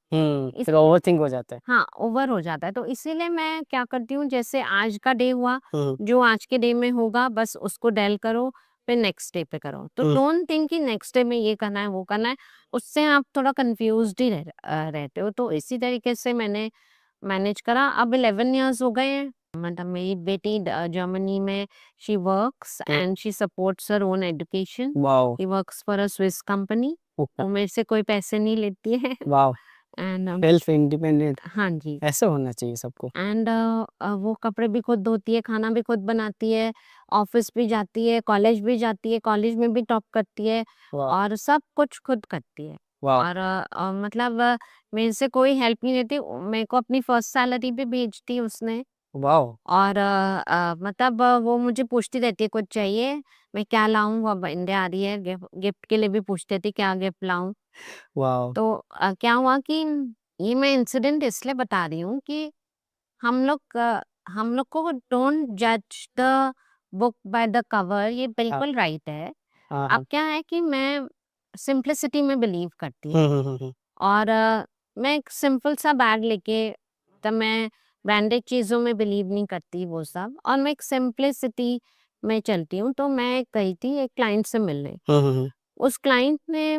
इस फिर ओवरथिंक हो जाता है। हाँ, ओवर हो जाता है। तो इसीलिए मैं क्या करती हूँ, जैसे आज का डे हुआ, Mhm. जो आज के डे में होगा बस उसको डेल करो, फिर नेक्स्ट डे पे करो। तो डोंट थिंक कि नेक्स्ट डे में ये करना है, वो करना है, उससे आप थोड़ा कंफ्यूज्ड ही रहते हो। तो इसी तरीके से मैंने मैनेज करा। अब 11 इयर्स हो गए हैं। मतलब मेरी बेटी जर्मनी में she works and she supports her own education. Wow. She works for a Swiss company. वो मेरे से कोई पैसे नहीं लेती है। वाओ। एंड सेल्फ इंडिपेंडेंट हाँ जी। ऐसा होना चाहिए सबको। एंड वो कपड़े भी खुद धोती है, खाना भी खुद बनाती है, ऑफिस भी जाती है, कॉलेज भी जाती है, कॉलेज में भी टॉप करती है, वाह। और सब कुछ खुद करती है। वाह। और मतलब मेरे से कोई हेल्प नहीं लेती। मेरे को अपनी फर्स्ट सैलरी भी भेजती है उसने। वाओ। और मतलब वो मुझे पूछती रहती है कुछ चाहिए, मैं क्या लाऊं, वो अब इंडिया आ रही है, गिफ्ट के लिए भी पूछती रहती क्या गिफ्ट लाऊं। वाओ। तो क्या हुआ कि ये मैं इंसिडेंट इसलिए बता रही हूँ कि हम लोग को डोंट जज the book by the cover, ये हाँ। बिल्कुल राइट है। हाँ। अब क्या है कि मैं सिंपलिसिटी में बिलीव करती हूँ, हम्म। और मैं एक सिंपल सा बैग लेके, तब मैं ब्रांडेड चीज़ों में बिलीव नहीं करती वो सब, और मैं एक सिंप्लिसिटी में चलती हूँ। तो मैं गई थी एक क्लाइंट से मिलने। उस क्लाइंट ने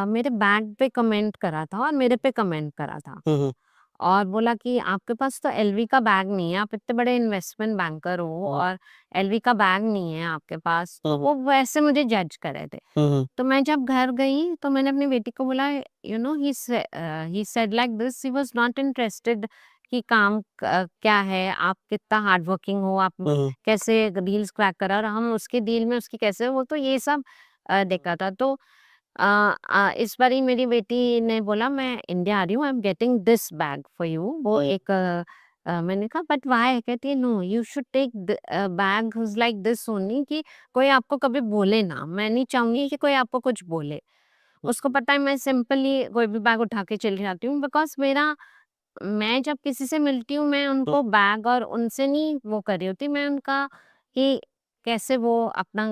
मेरे बैग पे कमेंट करा था और मेरे पे कमेंट करा था और बोला कि आपके पास तो एलवी का बैग नहीं है, आप इतने बड़े इन्वेस्टमेंट बैंकर हो और एलवी का बैग नहीं है आपके पास। वो वैसे मुझे जज कर रहे थे। तो मैं जब घर गई तो मैंने अपनी बेटी को बोला, you no he said like this, he was not interested कि काम क्या है, आप कितना हार्ड वर्किंग हो, आप कैसे डील्स क्रैक करा, और हम उसके डील में उसकी कैसे, वो तो ये सब देखा था। तो इस बारी मेरी बेटी ने बोला मैं इंडिया आ रही हूँ, I am getting this bag for you. वो एक मैंने कहा बट व्हाई? कहती है no you should take bag like this only, कि कोई आपको कभी बोले ना, मैं नहीं चाहूंगी कि कोई आपको कुछ बोले। उसको पता है मैं सिंपली कोई भी बैग उठा के चली जाती हूँ, बिकॉज मैं जब किसी से मिलती हूँ मैं उनको बैग और उनसे नहीं वो कर रही होती, मैं उनका कि कैसे वो अपना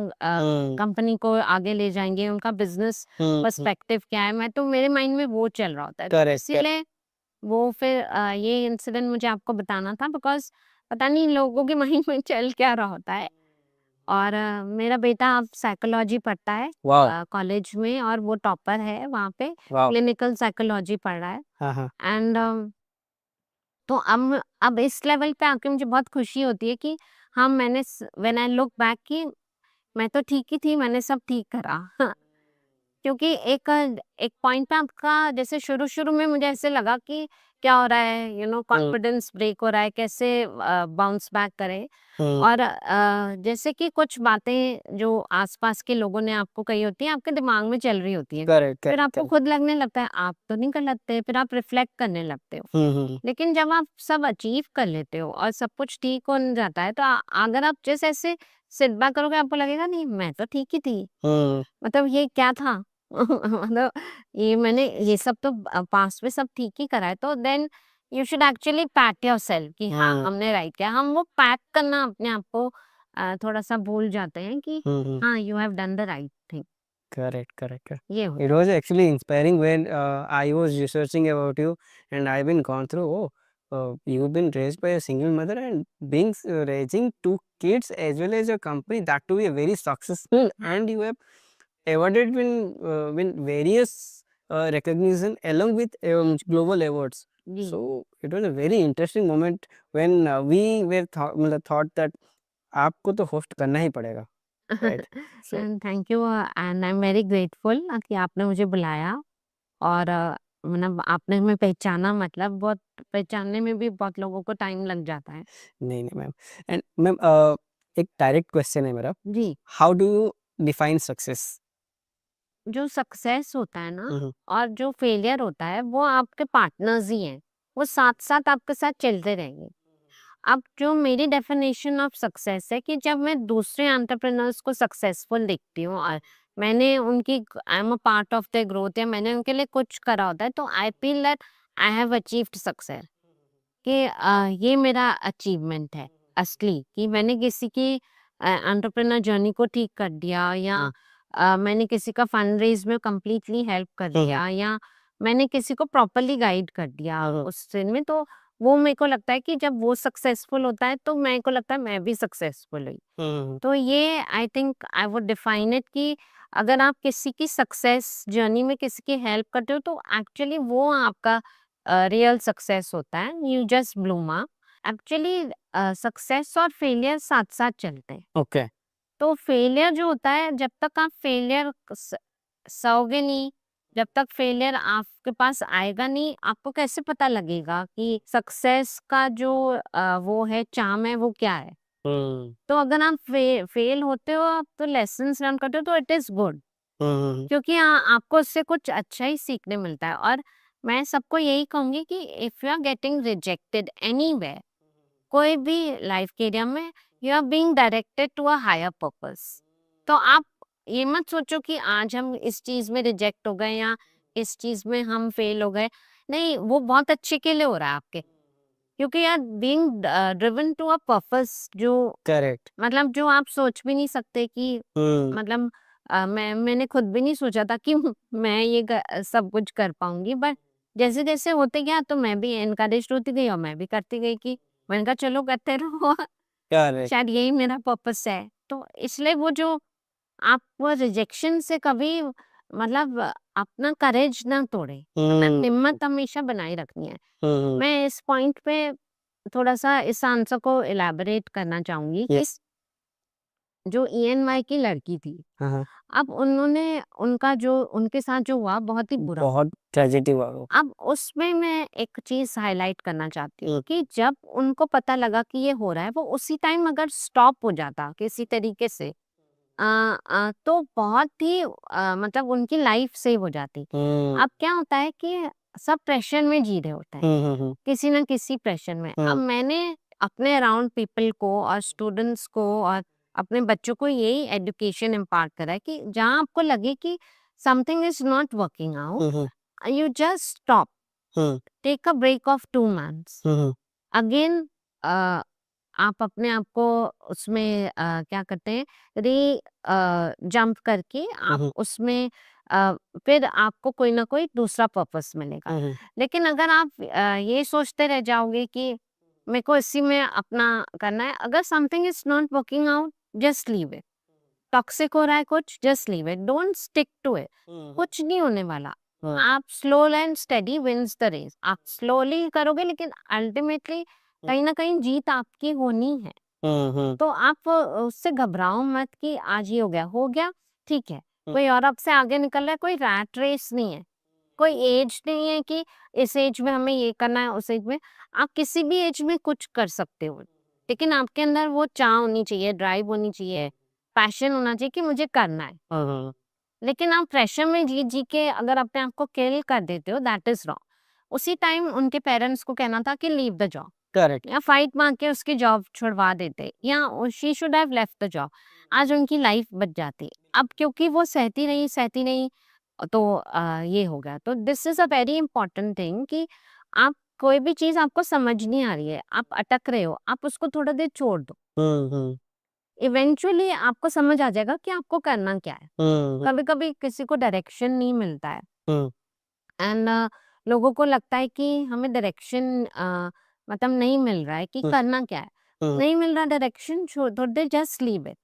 कंपनी को आगे ले जाएंगे, उनका बिजनेस पर्सपेक्टिव क्या है, मैं तो मेरे माइंड में वो चल रहा होता है। तो करेक्ट। इसीलिए वो फिर ये इंसिडेंट मुझे आपको बताना था, बिकॉज पता नहीं लोगों के माइंड में चल क्या रहा होता है। और मेरा बेटा अब साइकोलॉजी पढ़ता है वाह। कॉलेज में, और वो टॉपर है वहाँ पे, वाह। क्लिनिकल साइकोलॉजी पढ़ रहा है। हाँ हाँ। एंड तो अब इस लेवल पे आके मुझे बहुत खुशी होती है कि हाँ, मैंने व्हेन आई लुक बैक कि मैं तो ठीक ही थी, मैंने सब ठीक करा। क्योंकि एक पॉइंट पे आपका जैसे शुरू-शुरू में मुझे ऐसे लगा कि क्या हो रहा है, यू नो कॉन्फिडेंस ब्रेक हो रहा है, कैसे बाउंस बैक करें। और जैसे कि कुछ बातें जो आस-पास के लोगों ने आपको कही होती हैं, आपके दिमाग में चल रही होती हैं। करेक्ट फिर आपको करेक्ट। खुद लगने लगता है आप तो नहीं गलत थे, फिर आप रिफ्लेक्ट करने लगते हो। लेकिन जब आप सब अचीव कर लेते हो और सब कुछ ठीक हो जाता है, तो अगर आप जैसे ऐसे सिट बैक करोगे, आपको लगेगा नहीं मैं तो ठीक ही थी। मतलब ये क्या था? मतलब ये मैंने ये सब तो पास्ट में सब ठीक ही करा है, तो then you should actually pat yourself कि हाँ हमने राइट किया। हम वो पैट करना अपने आप को थोड़ा-सा भूल जाते हैं कि हाँ you have done the right thing. Correct, correct, correct. ये It होता है। was actually inspiring when I was researching about you, and I've been gone through. Oh, you've been raised by a single mother and being raising two kids as well as your company. That to be a very successful, and you have awarded win various recognition along with global awards. Ji. So it was a very interesting moment when we were मतलब thought that आपको तो host करना ही पड़ेगा, right? So and thank you and I am very grateful कि आपने मुझे बुलाया, और मतलब आपने हमें पहचाना, मतलब बहुत पहचानने में भी बहुत लोगों को टाइम लग जाता है। नहीं नहीं मैम। एंड मैम एक डायरेक्ट क्वेश्चन है मेरा, जी। How do you define success? जो सक्सेस होता है ना और जो फेलियर होता है वो आपके पार्टनर्स ही हैं, वो साथ-साथ आपके साथ चलते रहेंगे। अब जो मेरी डेफिनेशन ऑफ सक्सेस है कि जब मैं दूसरे एंटरप्रेन्योर्स को सक्सेसफुल देखती हूँ और मैंने उनकी I am a part of the growth, या मैंने उनके लिए कुछ करा होता है, तो I feel that I have achieved success, कि ये मेरा अचीवमेंट है असली, कि मैंने किसी की एंटरप्रेन्योर जर्नी को ठीक कर दिया, या मैंने किसी का फंड रेज में कंप्लीटली हेल्प कर दिया, या मैंने किसी को प्रॉपरली गाइड कर दिया उस दिन में। तो वो मेरे को लगता है कि जब वो सक्सेसफुल होता है तो मेरे को लगता है मैं भी सक्सेसफुल हुई। तो ये I think I would define it कि अगर आप किसी की सक्सेस जर्नी में किसी की हेल्प करते हो तो एक्चुअली वो आपका रियल सक्सेस होता है, you just Bloom up. Actually success और फेलियर साथ साथ चलते हैं। ओके। तो फेलियर जो होता है, जब तक आप फेलियर सहोगे नहीं, जब तक फेलियर आपके पास आएगा नहीं, आपको कैसे पता लगेगा कि सक्सेस का जो वो है चार्म है वो क्या है। तो अगर आप फेल होते हो, आप तो लेसन्स लर्न करते हो, तो इट इज गुड, क्योंकि आपको उससे कुछ अच्छा ही सीखने मिलता है। और मैं सबको यही कहूंगी कि if you are getting rejected anywhere, कोई भी लाइफ के एरिया में, you are being directed to a higher purpose. तो आप ये मत सोचो कि आज हम इस चीज में रिजेक्ट हो गए या इस चीज में हम फेल हो गए। नहीं, वो बहुत अच्छे के लिए हो रहा है आपके, क्योंकि यार being driven to a purpose, जो करेक्ट। मतलब जो आप सोच भी नहीं सकते कि मतलब मैंने खुद भी नहीं सोचा था कि मैं ये सब कुछ कर पाऊंगी, बट जैसे जैसे होते गया तो मैं भी एनकरेज होती गई और मैं भी करती गई कि मैंने कहा चलो करते रहो करेक्ट। शायद यही मेरा पर्पस है। तो इसलिए वो जो आप वो रिजेक्शन से कभी मतलब अपना करेज ना तोड़े, मतलब हिम्मत हमेशा बनाए रखनी है। मैं इस पॉइंट पे थोड़ा-सा इस आंसर को इलैबोरेट करना चाहूँगी कि जो ईएनवाई की लड़की थी, हाँ, हाँ। अब उनके साथ जो हुआ बहुत ही बुरा हुआ। बहुत ट्रेजेडी हुआ वो। अब उसमें मैं एक चीज़ हाइलाइट करना चाहती हूँ कि जब उनको पता लगा कि ये हो रहा है, वो उसी टाइम अगर स्टॉप हो जाता किसी तरीके से तो बहुत ही मतलब उनकी लाइफ सेव हो जाती। अब क्या होता है कि सब प्रेशर में जी रहे होते हैं, किसी न किसी प्रेशर में। अब मैंने अपने अराउंड पीपल को और स्टूडेंट्स को और अपने बच्चों को यही एजुकेशन इम्पार्ट करा है कि जहाँ आपको लगे कि something is not working out, you just stop, take a break of 2 months. Again आप अपने आप को उसमें क्या करते हैं जंप करके आप उसमें फिर आपको कोई ना कोई दूसरा पर्पस मिलेगा। लेकिन अगर आप ये सोचते रह जाओगे कि मेरे को इसी में अपना करना है, अगर something is not working out just leave it. Toxic हो रहा है कुछ, just leave it, don't stick to it. कुछ नहीं होने वाला। आप slow and steady wins the race. आप स्लोली करोगे लेकिन अल्टीमेटली कहीं ना कहीं जीत आपकी होनी है। तो आप उससे घबराओ मत कि आज ये हो गया ठीक है। कोई और आपसे आगे निकल रहा है, कोई रैट रेस नहीं है, कोई एज नहीं है कि इस एज में हमें ये करना है, उस एज में आप किसी भी एज में कुछ कर सकते हो। लेकिन आपके अंदर वो चाह होनी चाहिए, ड्राइव होनी चाहिए, पैशन होना चाहिए कि मुझे करना है। लेकिन आप प्रेशर में जी जी के अगर अपने आप को किल कर देते हो, दैट इज रॉन्ग। उसी टाइम उनके पेरेंट्स को कहना था कि लीव द जॉब, करेक्ट। या फाइट मार के उसकी जॉब छुड़वा देते, या she should have left the job. आज उनकी लाइफ बच जाती। अब क्योंकि वो सहती नहीं तो ये हो गया। तो this is a very important thing कि आप कोई भी चीज आपको समझ नहीं आ रही है, आप अटक रहे हो, आप उसको थोड़ा देर छोड़ दो। इवेंचुअली आपको समझ आ जाएगा कि आपको करना क्या है। कभी कभी किसी को डायरेक्शन नहीं मिलता है एंड लोगों को लगता है कि हमें डायरेक्शन मतलब नहीं मिल रहा है कि करना क्या है। नहीं मिल रहा डायरेक्शन, थोड़ी देर जस्ट लीव इट।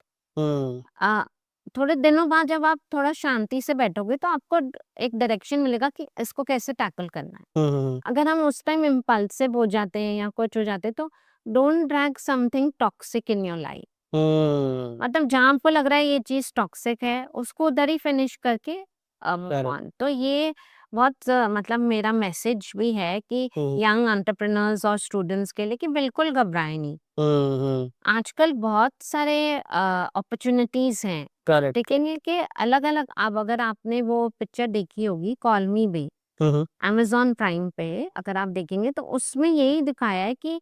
थोड़े दिनों बाद जब आप थोड़ा शांति से बैठोगे तो आपको एक डायरेक्शन मिलेगा कि इसको कैसे टैकल करना है। अगर हम उस टाइम इम्पल्सिव हो जाते हैं या कुछ हो जाते हैं तो don't drag something toxic in your life. मतलब जहाँ आपको लग रहा है ये चीज टॉक्सिक है, उसको उधर ही फिनिश करके move on। तो ये बहुत मतलब मेरा मैसेज भी है कि यंग एंटरप्रेन्योर्स और स्टूडेंट्स के लिए कि बिल्कुल घबराए नहीं। आजकल बहुत सारे अपॉर्चुनिटीज हैं। करेक्ट। लेकिन ये कि अलग अलग, अब अगर आपने वो पिक्चर देखी होगी कॉल मी भी, अमेजॉन प्राइम पे अगर आप देखेंगे तो उसमें यही दिखाया है कि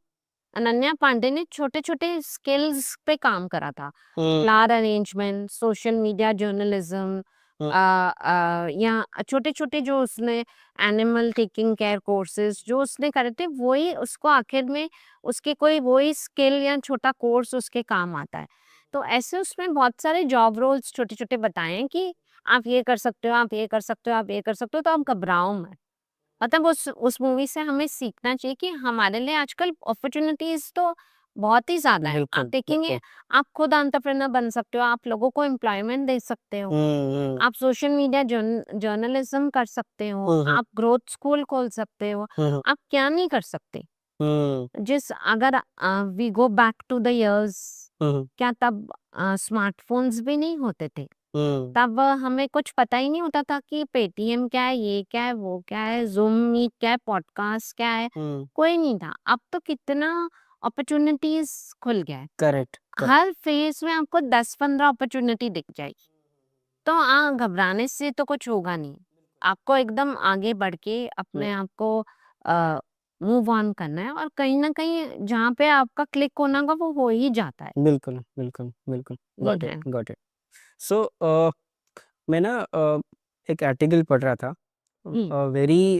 अनन्या पांडे ने छोटे छोटे स्किल्स पे काम करा था। Flower arrangement, social media journalism, या छोटे छोटे जो उसने एनिमल टेकिंग केयर कोर्सेज जो उसने करे थे, वही उसको आखिर में उसके कोई वही स्किल या छोटा कोर्स उसके काम आता है। तो ऐसे उसमें बहुत सारे जॉब रोल्स छोटे छोटे बताए हैं कि आप ये कर सकते हो, आप ये कर सकते हो, आप ये कर सकते हो, तो आप घबराओ मत। मतलब उस मूवी से हमें सीखना चाहिए कि हमारे लिए आजकल अपॉर्चुनिटीज तो बहुत ही ज्यादा है। आप देखेंगे आप खुद एंटरप्रेन्योर बन सकते हो, आप लोगों को एम्प्लॉयमेंट दे सकते हो, आप सोशल मीडिया जर्नलिज्म कर सकते हो, आप ग्रोथ स्कूल खोल सकते हो। आप क्या नहीं कर सकते। जिस अगर we go back to the years, क्या तब स्मार्टफोन्स भी नहीं होते थे? तब हमें कुछ पता ही नहीं होता था कि पेटीएम क्या है, ये क्या है, वो क्या है, ज़ूम मीट क्या है, पॉडकास्ट क्या है, कोई नहीं था। अब तो कितना अपॉर्चुनिटीज खुल गया है। करेक्ट। हर फेज में आपको 10-15 अपॉर्चुनिटी दिख जाएगी। तो घबराने से तो कुछ होगा नहीं। आपको एकदम आगे बढ़ के अपने आप को मूव ऑन करना है और कहीं ना कहीं जहाँ पे आपका क्लिक होना होगा वो हो ही जाता है। बिल्कुल, बिल्कुल, बिल्कुल। ये गॉट है। It, got it. सो मैं ना एक आर्टिकल पढ़ रहा था, वेरी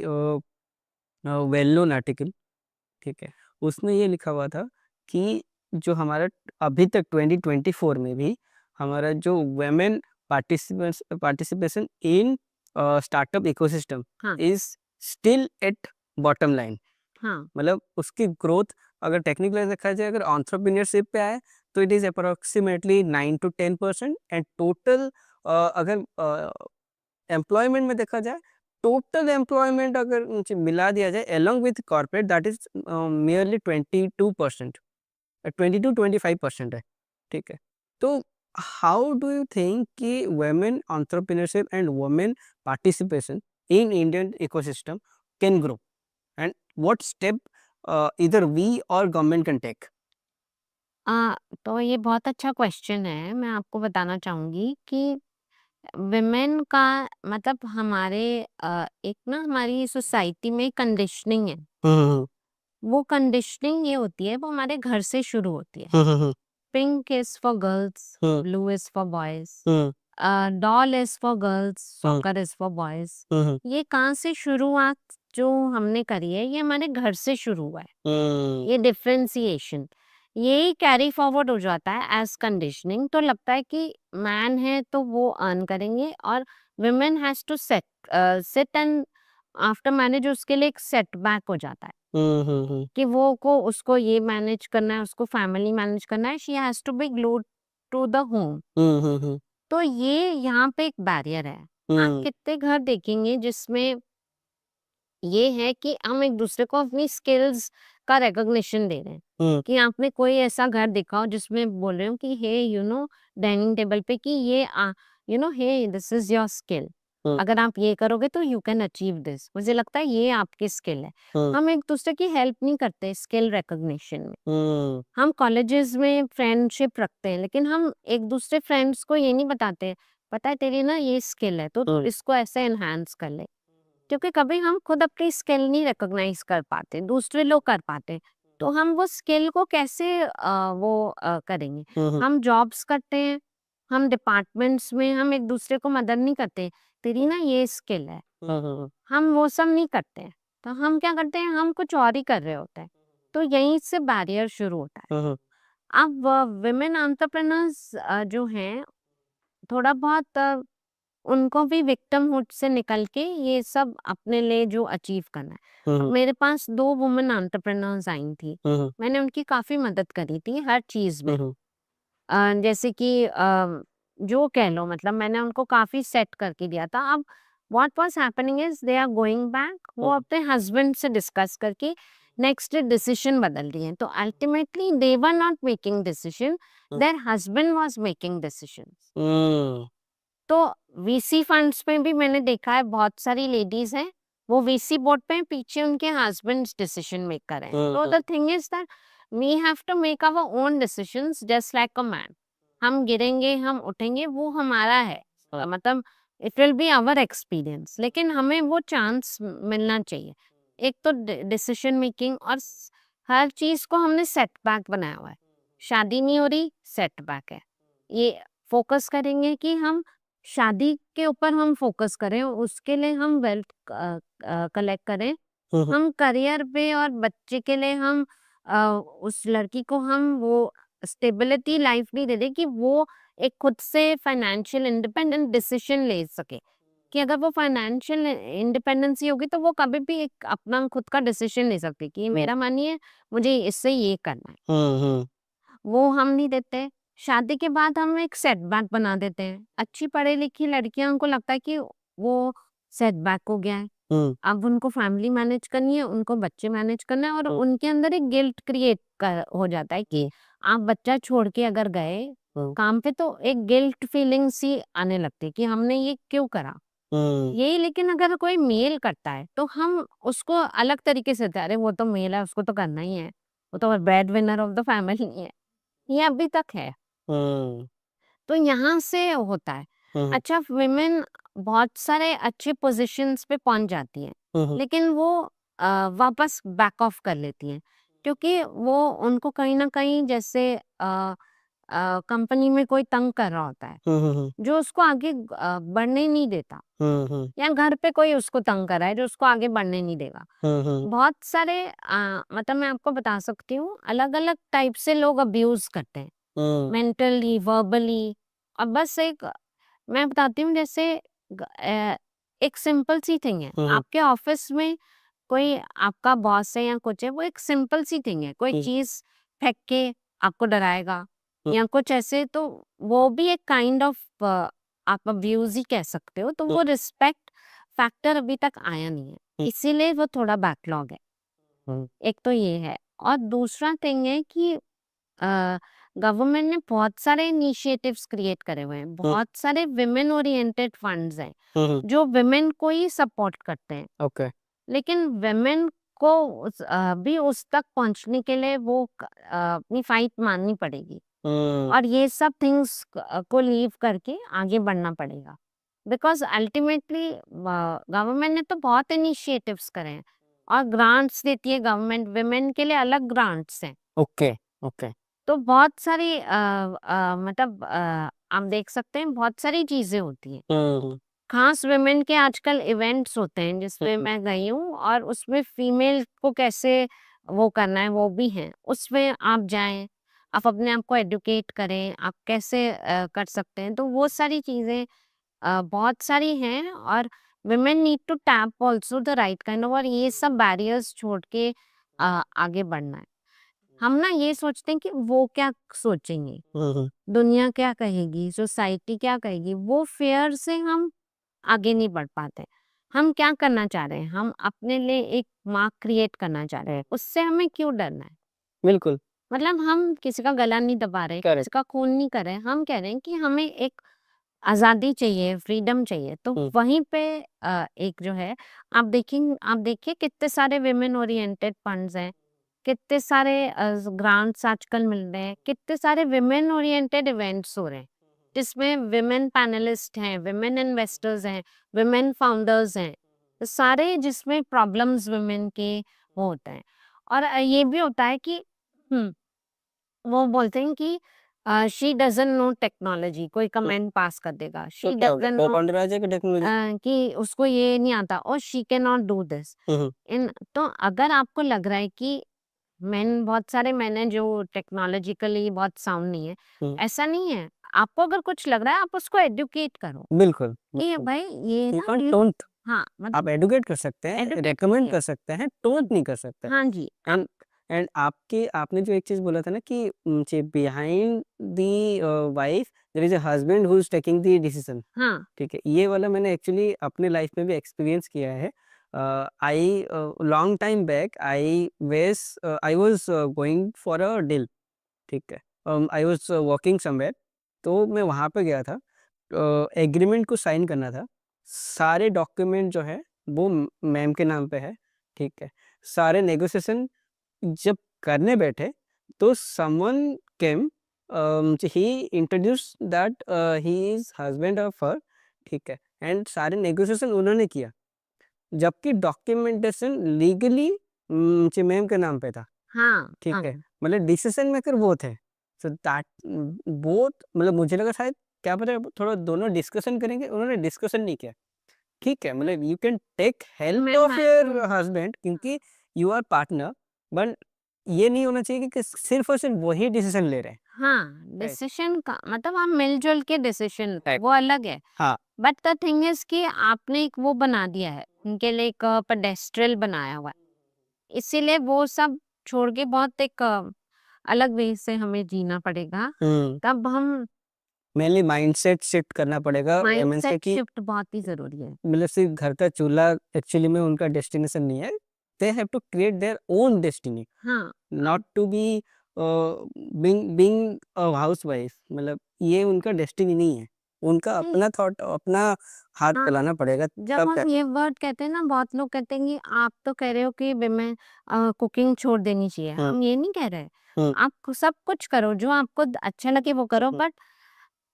वेल नोन आर्टिकल, ठीक है? उसमें ये लिखा हुआ था कि जो हमारा अभी तक 2024 में भी हमारा जो women participation in startup ecosystem हाँ। Is still at bottom line. हाँ मतलब उसकी ग्रोथ अगर टेक्निकली देखा जाए, अगर एंटरप्रेन्योरशिप पे आए तो it is approximately 9 to 10%, and total अगर एम्प्लॉयमेंट में देखा जाए, टोटल एम्प्लॉयमेंट अगर मिला दिया जाए along with corporate, that is merely 22%, 22-25% है। ठीक है, तो हाउ डू यू थिंक कि women entrepreneurship and women participation in Indian ecosystem can grow, and what step either we or government can take? तो ये बहुत अच्छा क्वेश्चन है। मैं आपको बताना चाहूँगी कि विमेन का मतलब हमारे एक ना हमारी सोसाइटी में कंडीशनिंग है। हम्म वो कंडीशनिंग ये होती है, वो हमारे घर से शुरू होती है। Hmm pink is for girls, hmm blue is for boys, hmm doll is for girls, hmm soccer is for boys. Hmm ये कहाँ से शुरुआत जो हमने करी है, ये हमारे घर से शुरू हुआ है। हम्म ये डिफरेंशिएशन यही कैरी फॉरवर्ड हो जाता है एज कंडीशनिंग। तो लगता है कि मैन है तो वो अर्न करेंगे और women has to sit and after manage, उसके लिए एक सेटबैक हो जाता है कि वो को उसको ये मैनेज करना है, उसको फैमिली मैनेज करना है, she has to be glued to the home. तो ये यहाँ पे एक बैरियर है। आप कितने घर देखेंगे जिसमें ये है कि हम एक दूसरे को अपनी स्किल्स का रिकॉग्निशन दे रहे हैं। कि आपने कोई ऐसा घर देखा हो जिसमें बोल रहे हो कि हे डाइनिंग टेबल पे कि ये हे दिस इज योर स्किल, अगर आप ये करोगे तो यू कैन अचीव दिस। मुझे लगता है ये आपकी स्किल है। हम एक दूसरे की हेल्प नहीं करते स्किल रिकॉग्निशन में। हम कॉलेजेस में फ्रेंडशिप रखते हैं, लेकिन हम एक दूसरे फ्रेंड्स को ये नहीं बताते पता है तेरी ना ये स्किल है तो इसको ऐसे एनहांस कर ले। क्योंकि कभी हम खुद अपनी स्किल नहीं रिकॉग्नाइज कर पाते, दूसरे लोग कर पाते, तो हम वो स्किल को कैसे करेंगे। हम जॉब्स करते हैं, हम डिपार्टमेंट्स में हम एक दूसरे को मदद नहीं करते, तेरी ना ये स्किल है, हम वो सब नहीं करते हैं। तो हम क्या करते हैं, हम कुछ और ही कर रहे होते हैं। तो यहीं से बैरियर शुरू होता है। अब विमेन एंटरप्रेन्योर्स जो हैं थोड़ा बहुत उनको भी विक्टिमहुड से निकल के ये सब अपने लिए जो अचीव करना है। अब मेरे पास 2 वुमेन एंटरप्रेन्योर्स आई थी। मैंने उनकी काफ़ी मदद करी थी हर चीज़ में। जैसे कि जो कह लो मतलब मैंने उनको काफ़ी सेट करके दिया था। अब what was happening is they are going back, वो अपने हस्बैंड से डिस्कस करके नेक्स्ट डे डिसीजन बदल दिए। तो ultimately they were not making decision, there husband was making decisions. तो वीसी फंड्स में भी मैंने देखा है बहुत सारी लेडीज हैं, वो वीसी बोर्ड पे हैं, पीछे उनके हस्बैंड्स डिसीजन मेकर हैं। तो the thing is that we have to make our own decisions just like a man. हम गिरेंगे, हम उठेंगे, वो हमारा है। मतलब it will be our experience, लेकिन हमें वो चांस मिलना चाहिए। एक तो डिसीजन मेकिंग और हर चीज को हमने सेटबैक बनाया हुआ है। शादी नहीं हो रही, सेटबैक है। ये फोकस करेंगे कि हम शादी के ऊपर हम फोकस करें, उसके लिए हम वेल्थ कलेक्ट करें। हम करियर पे और बच्चे के लिए हम उस लड़की को हम वो स्टेबिलिटी लाइफ नहीं दे रहे कि वो एक खुद से फाइनेंशियल इंडिपेंडेंट डिसीजन ले सके। कि अगर वो फाइनेंशियल इंडिपेंडेंसी होगी तो वो कभी भी एक अपना खुद का डिसीजन ले सकती कि मेरा मन ये है, मुझे इससे ये करना है। वो हम नहीं देते। शादी के बाद हम एक सेटबैक बना देते हैं। अच्छी पढ़ी-लिखी लड़कियों को लगता है कि वो सेटबैक हो गया है। अब उनको फैमिली मैनेज करनी है, उनको बच्चे मैनेज करना है और उनके अंदर एक गिल्ट क्रिएट कर हो जाता है कि आप बच्चा छोड़ के अगर गए काम पे तो एक गिल्ट फीलिंग सी आने लगती है कि हमने ये क्यों करा? यही लेकिन अगर कोई मेल करता है तो हम उसको अलग तरीके से अरे वो तो मेल है, उसको तो करना ही है। वो तो bread winner of the family है। ये अभी तक है। तो यहाँ से होता है। अच्छा, विमेन बहुत सारे अच्छे पोजीशंस पे पहुंच जाती हैं, लेकिन वो वापस बैक ऑफ कर लेती हैं क्योंकि वो उनको कहीं ना कहीं जैसे कंपनी में कोई तंग कर रहा होता है जो उसको आगे बढ़ने नहीं देता, या घर पे कोई उसको तंग कर रहा है जो उसको आगे बढ़ने नहीं देगा। बहुत सारे मतलब मैं आपको बता सकती हूँ अलग अलग टाइप से लोग अब्यूज करते हैं, मेंटली, वर्बली। अब बस एक मैं बताती हूँ जैसे एक सिंपल सी थिंग है। हम्म, आपके ऑफिस में कोई आपका बॉस है या कुछ है, वो एक सिंपल सी थिंग है। कोई हम्म, चीज फेंक के आपको डराएगा हम्म, या कुछ ऐसे, तो वो भी एक काइंड ऑफ आप अब्यूज ही कह सकते हो। तो वो रिस्पेक्ट फैक्टर अभी तक आया नहीं है, हम्म, इसीलिए वो थोड़ा बैकलॉग है। हम्म, एक तो ये है, और दूसरा थिंग है कि गवर्नमेंट ने बहुत सारे इनिशिएटिव्स क्रिएट करे हुए हैं, बहुत सारे विमेन ओरिएंटेड फंड्स हैं हम्म, जो विमेन को ही सपोर्ट करते हैं। ओके, लेकिन विमेन को भी उस तक पहुंचने के लिए वो अपनी फाइट माननी पड़ेगी, हम्म, और ये सब थिंग्स को लीव करके आगे बढ़ना पड़ेगा। बिकॉज अल्टीमेटली गवर्नमेंट ने तो बहुत इनिशिएटिव्स करे हैं, और ग्रांट्स देती है गवर्नमेंट, विमेन के लिए अलग ग्रांट्स हैं। ओके, ओके, तो बहुत सारी मतलब आप देख सकते हैं बहुत सारी चीजें होती हैं। हम्म, खास विमेन के आजकल इवेंट्स होते हैं जिसपे हम्म, मैं गई हूँ, और उसमें फीमेल को कैसे वो करना है वो भी है। उसमें आप जाएं, आप अपने आप को एडुकेट करें, आप कैसे कर सकते हैं, तो वो सारी चीजें बहुत सारी हैं। और women need to tap also the right kind of, और ये सब बैरियर्स छोड़ के आगे बढ़ना है। हम ना ये सोचते हैं कि वो क्या सोचेंगे, हम्म, दुनिया क्या कहेगी, सोसाइटी क्या कहेगी, वो फेयर से हम आगे नहीं बढ़ पाते। हम क्या करना चाह रहे हैं, हम अपने लिए एक मार्क क्रिएट करना चाह रहे हैं, उससे हमें क्यों डरना है। बिल्कुल, मतलब हम किसी का गला नहीं दबा रहे, किसी करेक्ट, का खून नहीं कर रहे, हम कह रहे हैं कि हमें एक आजादी चाहिए, फ्रीडम चाहिए। तो वहीं पे एक जो है, आप देखिए कितने सारे विमेन ओरिएंटेड फंड्स हैं, कितने सारे ग्रांट्स आजकल मिल रहे हैं, कितने सारे विमेन ओरिएंटेड इवेंट्स हो रहे हैं जिसमें विमेन पैनलिस्ट हैं, विमेन इन्वेस्टर्स हैं, विमेन फाउंडर्स हैं, तो सारे जिसमें प्रॉब्लम्स विमेन के वो होते हैं। और ये भी होता है कि हम्म वो बोलते हैं कि शी डजंट नो टेक्नोलॉजी, कोई कमेंट पास कर देगा, तो शी क्या हो गया, डजंट वो नो कौन डरा जाएगा टेक्नोलॉजी? कि उसको ये नहीं आता, और she can not do this hmm, in. तो अगर आपको लग रहा है कि मैन बहुत सारे मैन हैं जो टेक्नोलॉजिकली बहुत साउंड नहीं है, हम्म, ऐसा नहीं है। आपको अगर कुछ लग रहा है, आप उसको एडुकेट करो बिल्कुल, कि बिल्कुल, भाई ये यू ना कांट टोंट, हाँ आप मतलब एडुकेट कर सकते हैं, एडुकेट रेकमेंड कर सकते हैं, टोंट नहीं कर सकते। हाँ जी एंड एंड आपके आपने जो एक चीज़ बोला था ना कि behind the wife there is a husband who is taking the decision, हाँ ठीक है? ये वाला मैंने एक्चुअली अपने लाइफ में भी एक्सपीरियंस किया है। I long time back I was going for a deal, ठीक है? आई वाज़ वर्किंग समवेयर, तो मैं वहाँ पे गया था, एग्रीमेंट को साइन करना था। सारे डॉक्यूमेंट जो है वो मैम के नाम पे है, ठीक है? सारे नेगोशिएशन जब करने बैठे तो someone came, he introduce that he is husband of her, ठीक है? एंड सारे नेगोशिएशन उन्होंने किया, जबकि डॉक्यूमेंटेशन लीगली मैम के नाम पे था, हाँ ठीक हाँ है? मतलब डिसीजन मेकर वो थे। सो दैट बोथ, मतलब मुझे लगा शायद क्या पता थोड़ा दोनों डिस्कशन करेंगे, उन्होंने डिस्कशन नहीं किया, ठीक है? मतलब यू कैन टेक हेल्प मैं ऑफ योर हाँ हस्बैंड क्योंकि यू आर पार्टनर, बट ये नहीं होना चाहिए कि सिर्फ और सिर्फ वही डिसीजन ले रहे हैं, हाँ, राइट? डिसीजन का मतलब आप मिलजुल के डिसीजन, राइट, वो अलग है। हाँ, बट द थिंग इज कि आपने एक वो बना दिया है उनके लिए, एक पेडेस्ट्रल बनाया हुआ है, इसीलिए वो सब छोड़ के बहुत एक अलग वे से हमें जीना पड़ेगा। तब हम मेनली माइंडसेट शिफ्ट करना पड़ेगा, मीन्स माइंडसेट कि शिफ्ट बहुत ही जरूरी है। मतलब सिर्फ घर का चूल्हा एक्चुअली में उनका डेस्टिनेशन नहीं है, they have to create their own destiny, हाँ not to be being a housewife, मतलब ये उनका डेस्टिनी नहीं है, उनका नहीं, अपना थॉट, अपना हाथ हाँ, चलाना पड़ेगा जब तब हम ये वर्ड कहते हैं ना, बहुत लोग कहते हैं कि आप तो कह रहे हो कि विमेन कुकिंग छोड़ देनी चाहिए, हुँ, हम ये नहीं कह रहे। हुँ, आप सब कुछ करो जो आपको अच्छा लगे वो करो, हुँ, बट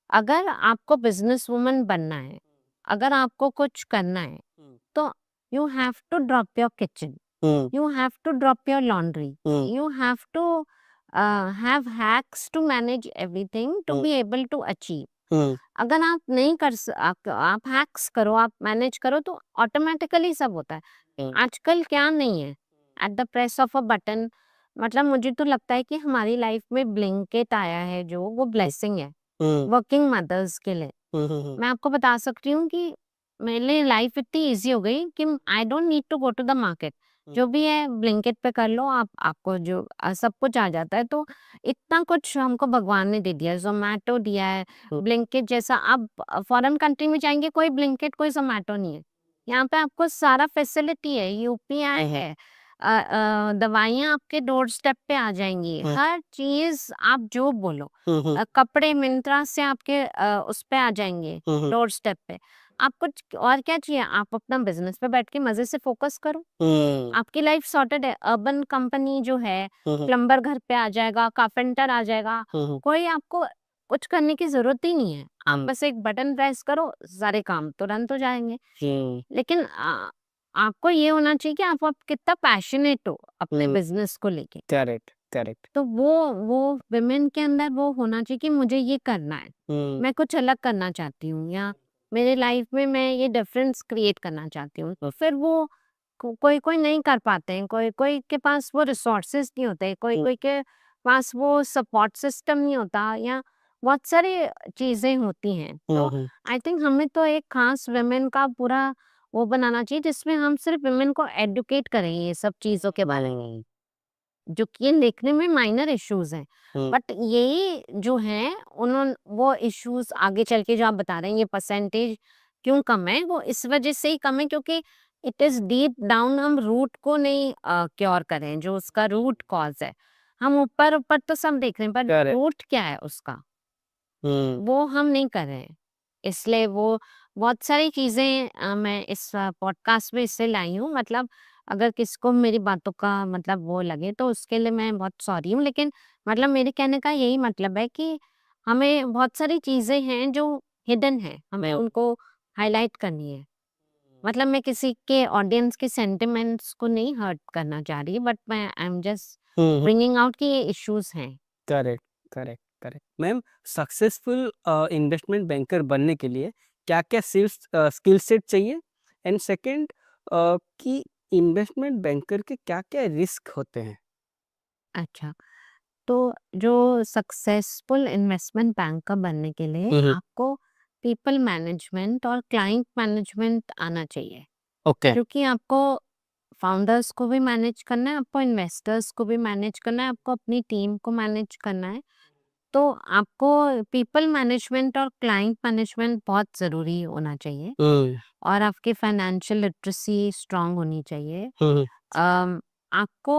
अगर आपको बिजनेस वुमन बनना है, अगर आपको कुछ करना है, हुँ, तो you have to drop your kitchen, hmm, you have to drop your laundry, hmm, you have to have hacks to manage everything to hmm, be able to achieve। हुँ, अगर आप नहीं कर आप हैक्स करो, आप मैनेज करो, तो ऑटोमेटिकली सब होता है। हुँ, आजकल क्या नहीं है, at the press of a button. मतलब मुझे तो लगता है कि हमारी लाइफ में ब्लिंकिट आया है जो, वो ब्लेसिंग है हुँ, वर्किंग मदर्स के लिए। हुँ, हुँ, हुँ, मैं आपको बता सकती हूँ कि मेरे लिए लाइफ इतनी इजी हो गई कि I don't need to go to the market. जो भी है ब्लिंकिट पे कर लो, आपको जो सब कुछ आ जाता है। तो इतना कुछ हमको भगवान ने दे दिया है, जोमेटो दिया है, ब्लिंकिट जैसा। आप फॉरेन कंट्री में जाएंगे, कोई ब्लिंकिट कोई जोमेटो नहीं है। यहाँ पे आपको सारा फैसिलिटी है, यूपीआई है, दवाइयाँ आपके डोर स्टेप पे आ जाएंगी, हर चीज आप जो बोलो। कपड़े मिंत्रा से आपके उस पे आ जाएंगे, डोर स्टेप पे। आपको और क्या चाहिए? आप अपना बिजनेस पे बैठ के मजे से फोकस करो, आपकी लाइफ सॉर्टेड है। अर्बन कंपनी जो है, प्लम्बर घर पे आ जाएगा, कारपेंटर आ जाएगा, कोई आपको कुछ करने की जरूरत ही नहीं है। आप बस एक बटन प्रेस करो, सारे काम तुरंत हो जाएंगे। लेकिन आपको ये होना चाहिए कि आप कितना पैशनेट हो अपने बिजनेस को लेके। Correct correct. तो वो विमेन के अंदर वो होना चाहिए कि मुझे ये करना है, मैं कुछ अलग करना चाहती हूँ, या मेरे लाइफ में मैं ये डिफरेंस क्रिएट करना चाहती हूँ। तो फिर वो कोई कोई नहीं कर पाते हैं, कोई कोई के पास वो रिसोर्सेज नहीं होते, कोई कोई के पास वो सपोर्ट सिस्टम नहीं होता, या बहुत सारी चीजें होती हैं। तो आई थिंक हमें तो एक खास विमेन का पूरा वो बनाना चाहिए जिसमें हम सिर्फ विमेन को एडुकेट करें ये सब चीजों के बारे में, जो कि ये देखने में माइनर इश्यूज हैं, बट यही जो है उन्होंने वो इश्यूज आगे चल के जो आप बता रहे हैं, ये परसेंटेज क्यों कम है, वो इस वजह से ही कम है क्योंकि इट इज डीप डाउन। हम रूट को नहीं क्योर करें, जो उसका रूट कॉज है। हम ऊपर ऊपर तो सब देख रहे हैं, पर रूट क्या है उसका वो हम नहीं कर रहे हैं। इसलिए वो बहुत सारी चीजें मैं इस पॉडकास्ट में इससे लाई हूँ। मतलब अगर किसको मेरी बातों का मतलब वो लगे तो उसके लिए मैं बहुत सॉरी हूँ, लेकिन मतलब मेरे कहने का यही मतलब है कि हमें बहुत सारी चीजें हैं जो हिडन है, हमें उनको हाईलाइट करनी है। मतलब मैं किसी के ऑडियंस के सेंटिमेंट्स को नहीं हर्ट करना चाह रही, बट मैं I am just bringing out कि ये इश्यूज हैं। Correct correct correct. Ma'am, successful investment banker बनने के लिए क्या क्या स्किल सेट चाहिए? एंड सेकंड, कि इन्वेस्टमेंट बैंकर के क्या क्या रिस्क होते हैं? अच्छा, तो जो सक्सेसफुल इन्वेस्टमेंट बैंकर बनने के लिए आपको पीपल मैनेजमेंट और क्लाइंट मैनेजमेंट आना चाहिए, ओके। क्योंकि आपको फाउंडर्स को भी मैनेज करना है, आपको इन्वेस्टर्स को भी मैनेज करना है, आपको अपनी टीम को मैनेज करना है। तो आपको पीपल मैनेजमेंट और क्लाइंट मैनेजमेंट बहुत ज़रूरी होना चाहिए, और आपकी फाइनेंशियल लिटरेसी स्ट्रांग होनी चाहिए। आपको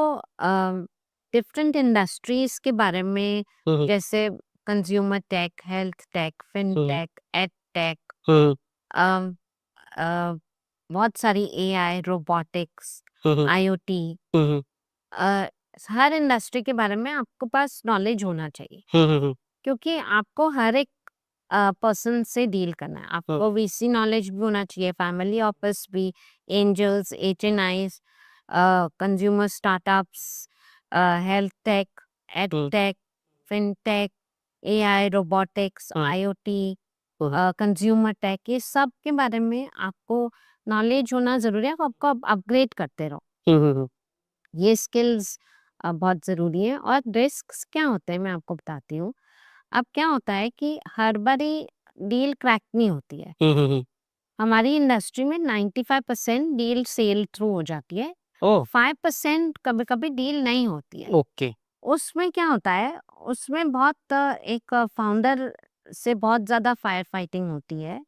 डिफरेंट इंडस्ट्रीज के बारे में, जैसे consumer tech, health tech, fintech, ed tech, बहुत सारी एआई, रोबोटिक्स, आईओटी, हर इंडस्ट्री के बारे में आपको पास नॉलेज होना चाहिए, क्योंकि आपको हर एक पर्सन से डील करना है। आपको वीसी नॉलेज भी होना चाहिए, फैमिली ऑफिस भी, angels, HNIs, consumer startups, health tech, ed tech, fintech, AI, robotics, IoT, consumer tech, ये सब के बारे में आपको नॉलेज होना जरूरी है। आपको अपग्रेड करते रहो, ये स्किल्स बहुत ज़रूरी है। और रिस्क्स क्या होते हैं मैं आपको बताती हूँ। अब क्या होता है कि हर बारी डील क्रैक नहीं होती है। हमारी इंडस्ट्री में 95% डील सेल थ्रू हो जाती है, 5% कभी कभी डील नहीं होती है। ओके। उसमें क्या होता है, उसमें बहुत एक फाउंडर से बहुत ज़्यादा फायर फाइटिंग होती है,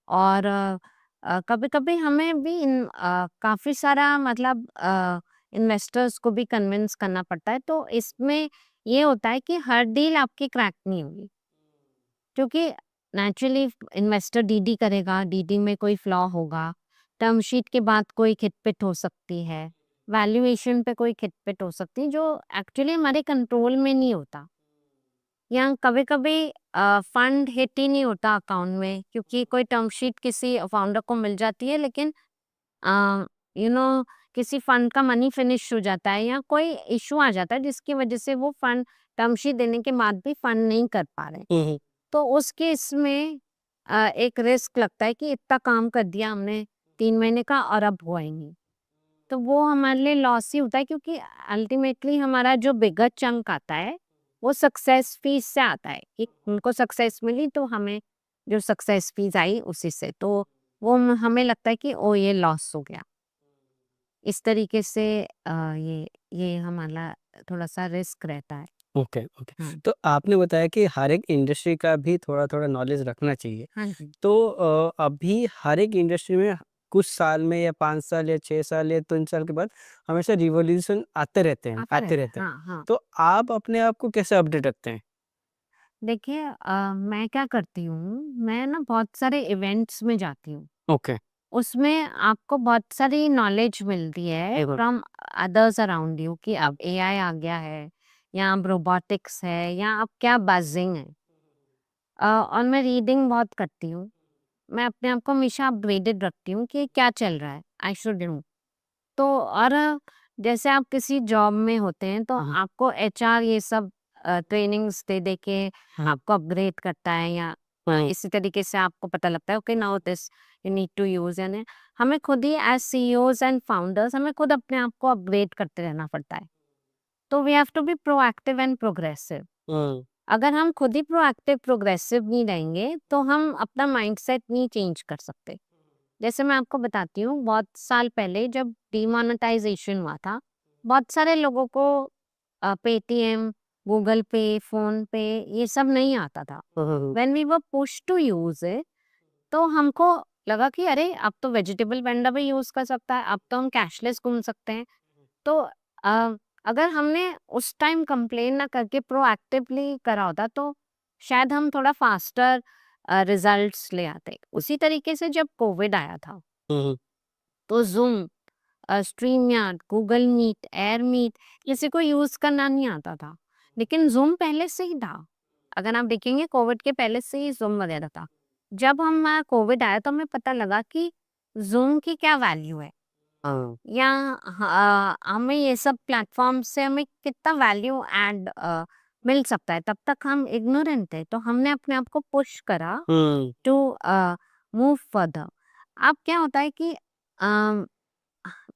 और कभी कभी हमें भी काफ़ी सारा मतलब इन्वेस्टर्स को भी कन्विंस करना पड़ता है। तो इसमें ये होता है कि हर डील आपकी क्रैक नहीं होगी, क्योंकि नेचुरली इन्वेस्टर डीडी करेगा, डीडी में कोई फ्लॉ होगा, टर्म शीट के बाद कोई खिटपिट हो सकती है, वैल्यूएशन पे कोई खिटपिट हो सकती है, जो एक्चुअली हमारे कंट्रोल में नहीं होता। या कभी कभी फंड हिट ही नहीं होता अकाउंट में, क्योंकि कोई टर्म शीट किसी फाउंडर को मिल जाती है, लेकिन किसी फंड का मनी फिनिश हो जाता है, या कोई इशू आ जाता है जिसकी वजह से वो फंड टर्म शीट देने के बाद भी फंड नहीं कर पा रहे। तो उस केस में एक रिस्क लगता है कि इतना काम कर दिया हमने 3 महीने का, और अब हुआ ही नहीं। तो वो हमारे लिए लॉस ही होता है, क्योंकि अल्टीमेटली हमारा जो बिगर चंक आता है वो सक्सेस फीस से आता है, कि उनको सक्सेस मिली तो हमें जो सक्सेस फीस आई उसी से। तो वो हमें लगता है कि ओ ये लॉस हो गया। इस तरीके से ये हमारा थोड़ा-सा रिस्क रहता है। Okay, okay. हाँ। तो आपने बताया कि हर एक इंडस्ट्री का भी थोड़ा-थोड़ा नॉलेज रखना चाहिए। हाँ जी। तो अभी हर एक इंडस्ट्री में कुछ साल में या 5 साल या 6 साल या 3 साल के बाद हमेशा रिवॉल्यूशन आता आते रहता है। रहते हैं। हाँ, हाँ। तो आप अपने आप को कैसे अपडेट रखते हैं? देखिए मैं क्या करती हूँ, मैं ना बहुत सारे इवेंट्स में जाती हूँ। ओके। उसमें आपको बहुत सारी नॉलेज मिलती है हुँ, हुँ। फ्रॉम अदर्स अराउंड यू कि अब एआई आ गया है या अब रोबोटिक्स है या अब क्या बजिंग है। और मैं रीडिंग बहुत करती हूँ। मैं अपने आप को हमेशा अपग्रेडेड रखती हूँ कि क्या चल रहा है, आई शुड नो। तो और जैसे आप किसी जॉब में होते हैं तो हुँ, हुँ। आपको एचआर ये सब ट्रेनिंग्स दे दे के हाँ, आपको अपग्रेड करता है या हाँ। इसी तरीके से आपको पता लगता है okay now this you need to use यानी हमें खुद ही एज सीईओज एंड फाउंडर्स हमें खुद अपने आप को अपग्रेड करते रहना पड़ता है। तो we have to be proactive and progressive. Hmm, अगर हम खुद ही प्रोएक्टिव प्रोग्रेसिव नहीं रहेंगे तो हम अपना माइंडसेट नहीं चेंज कर सकते। जैसे मैं आपको बताती हूँ, बहुत साल पहले जब डीमोनेटाइजेशन हुआ था, बहुत सारे लोगों को पेटीएम, गूगल पे, फ़ोन पे ये सब नहीं आता था। हुँ, hmm, hmm. When we were pushed to use it तो हमको लगा कि अरे! अब तो वेजिटेबल वेंडर भी यूज़ कर सकता है, अब तो हम कैशलेस घूम सकते हैं। तो अगर हमने उस टाइम कंप्लेन ना करके प्रोएक्टिवली करा होता तो शायद हम थोड़ा फास्टर रिजल्ट्स ले आते। उसी तरीके से जब कोविड आया था हुँ, हुँ। तो Zoom, StreamYard, Google Meet, Airmeet किसी को यूज़ करना नहीं आता था। लेकिन ज़ूम पहले से ही था। अगर आप देखेंगे कोविड के पहले से ही ज़ूम वगैरह था। जब कोविड आया तो हमें पता लगा कि ज़ूम की क्या वैल्यू है हाँ। या हमें ये सब प्लेटफ़ॉर्म से हमें कितना वैल्यू ऐड मिल सकता है। तब तक हम इग्नोरेंट थे तो हमने अपने आप को पुश करा हुँ, टू मूव फर्दर। अब क्या होता है कि अ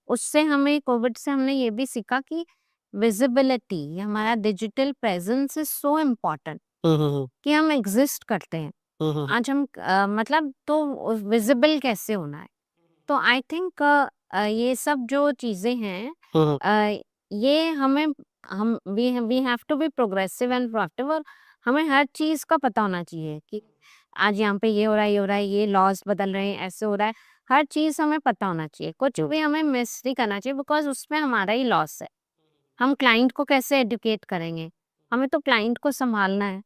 उससे हमें कोविड से हमने ये भी सीखा कि विजिबिलिटी हमारा digital presence is so important hmm, hmm, hmm. कि हम एग्जिस्ट करते हैं। हुँ, हुँ, हुँ। आज हम मतलब तो विजिबल कैसे होना है। तो आई थिंक ये सब जो चीजें हैं हुँ, हुँ। ये हमें हम we have to be progressive and proactive और हमें हर चीज का पता होना चाहिए कि आज यहाँ पे ये हो रहा है ये हो रहा है ये लॉस बदल रहे हैं ऐसे हो रहा है। हर चीज हमें पता होना चाहिए कुछ भी हमें मिस नहीं करना चाहिए बिकॉज उसमें हमारा ही लॉस है। हम क्लाइंट को कैसे एडुकेट करेंगे। हमें तो क्लाइंट को संभालना है।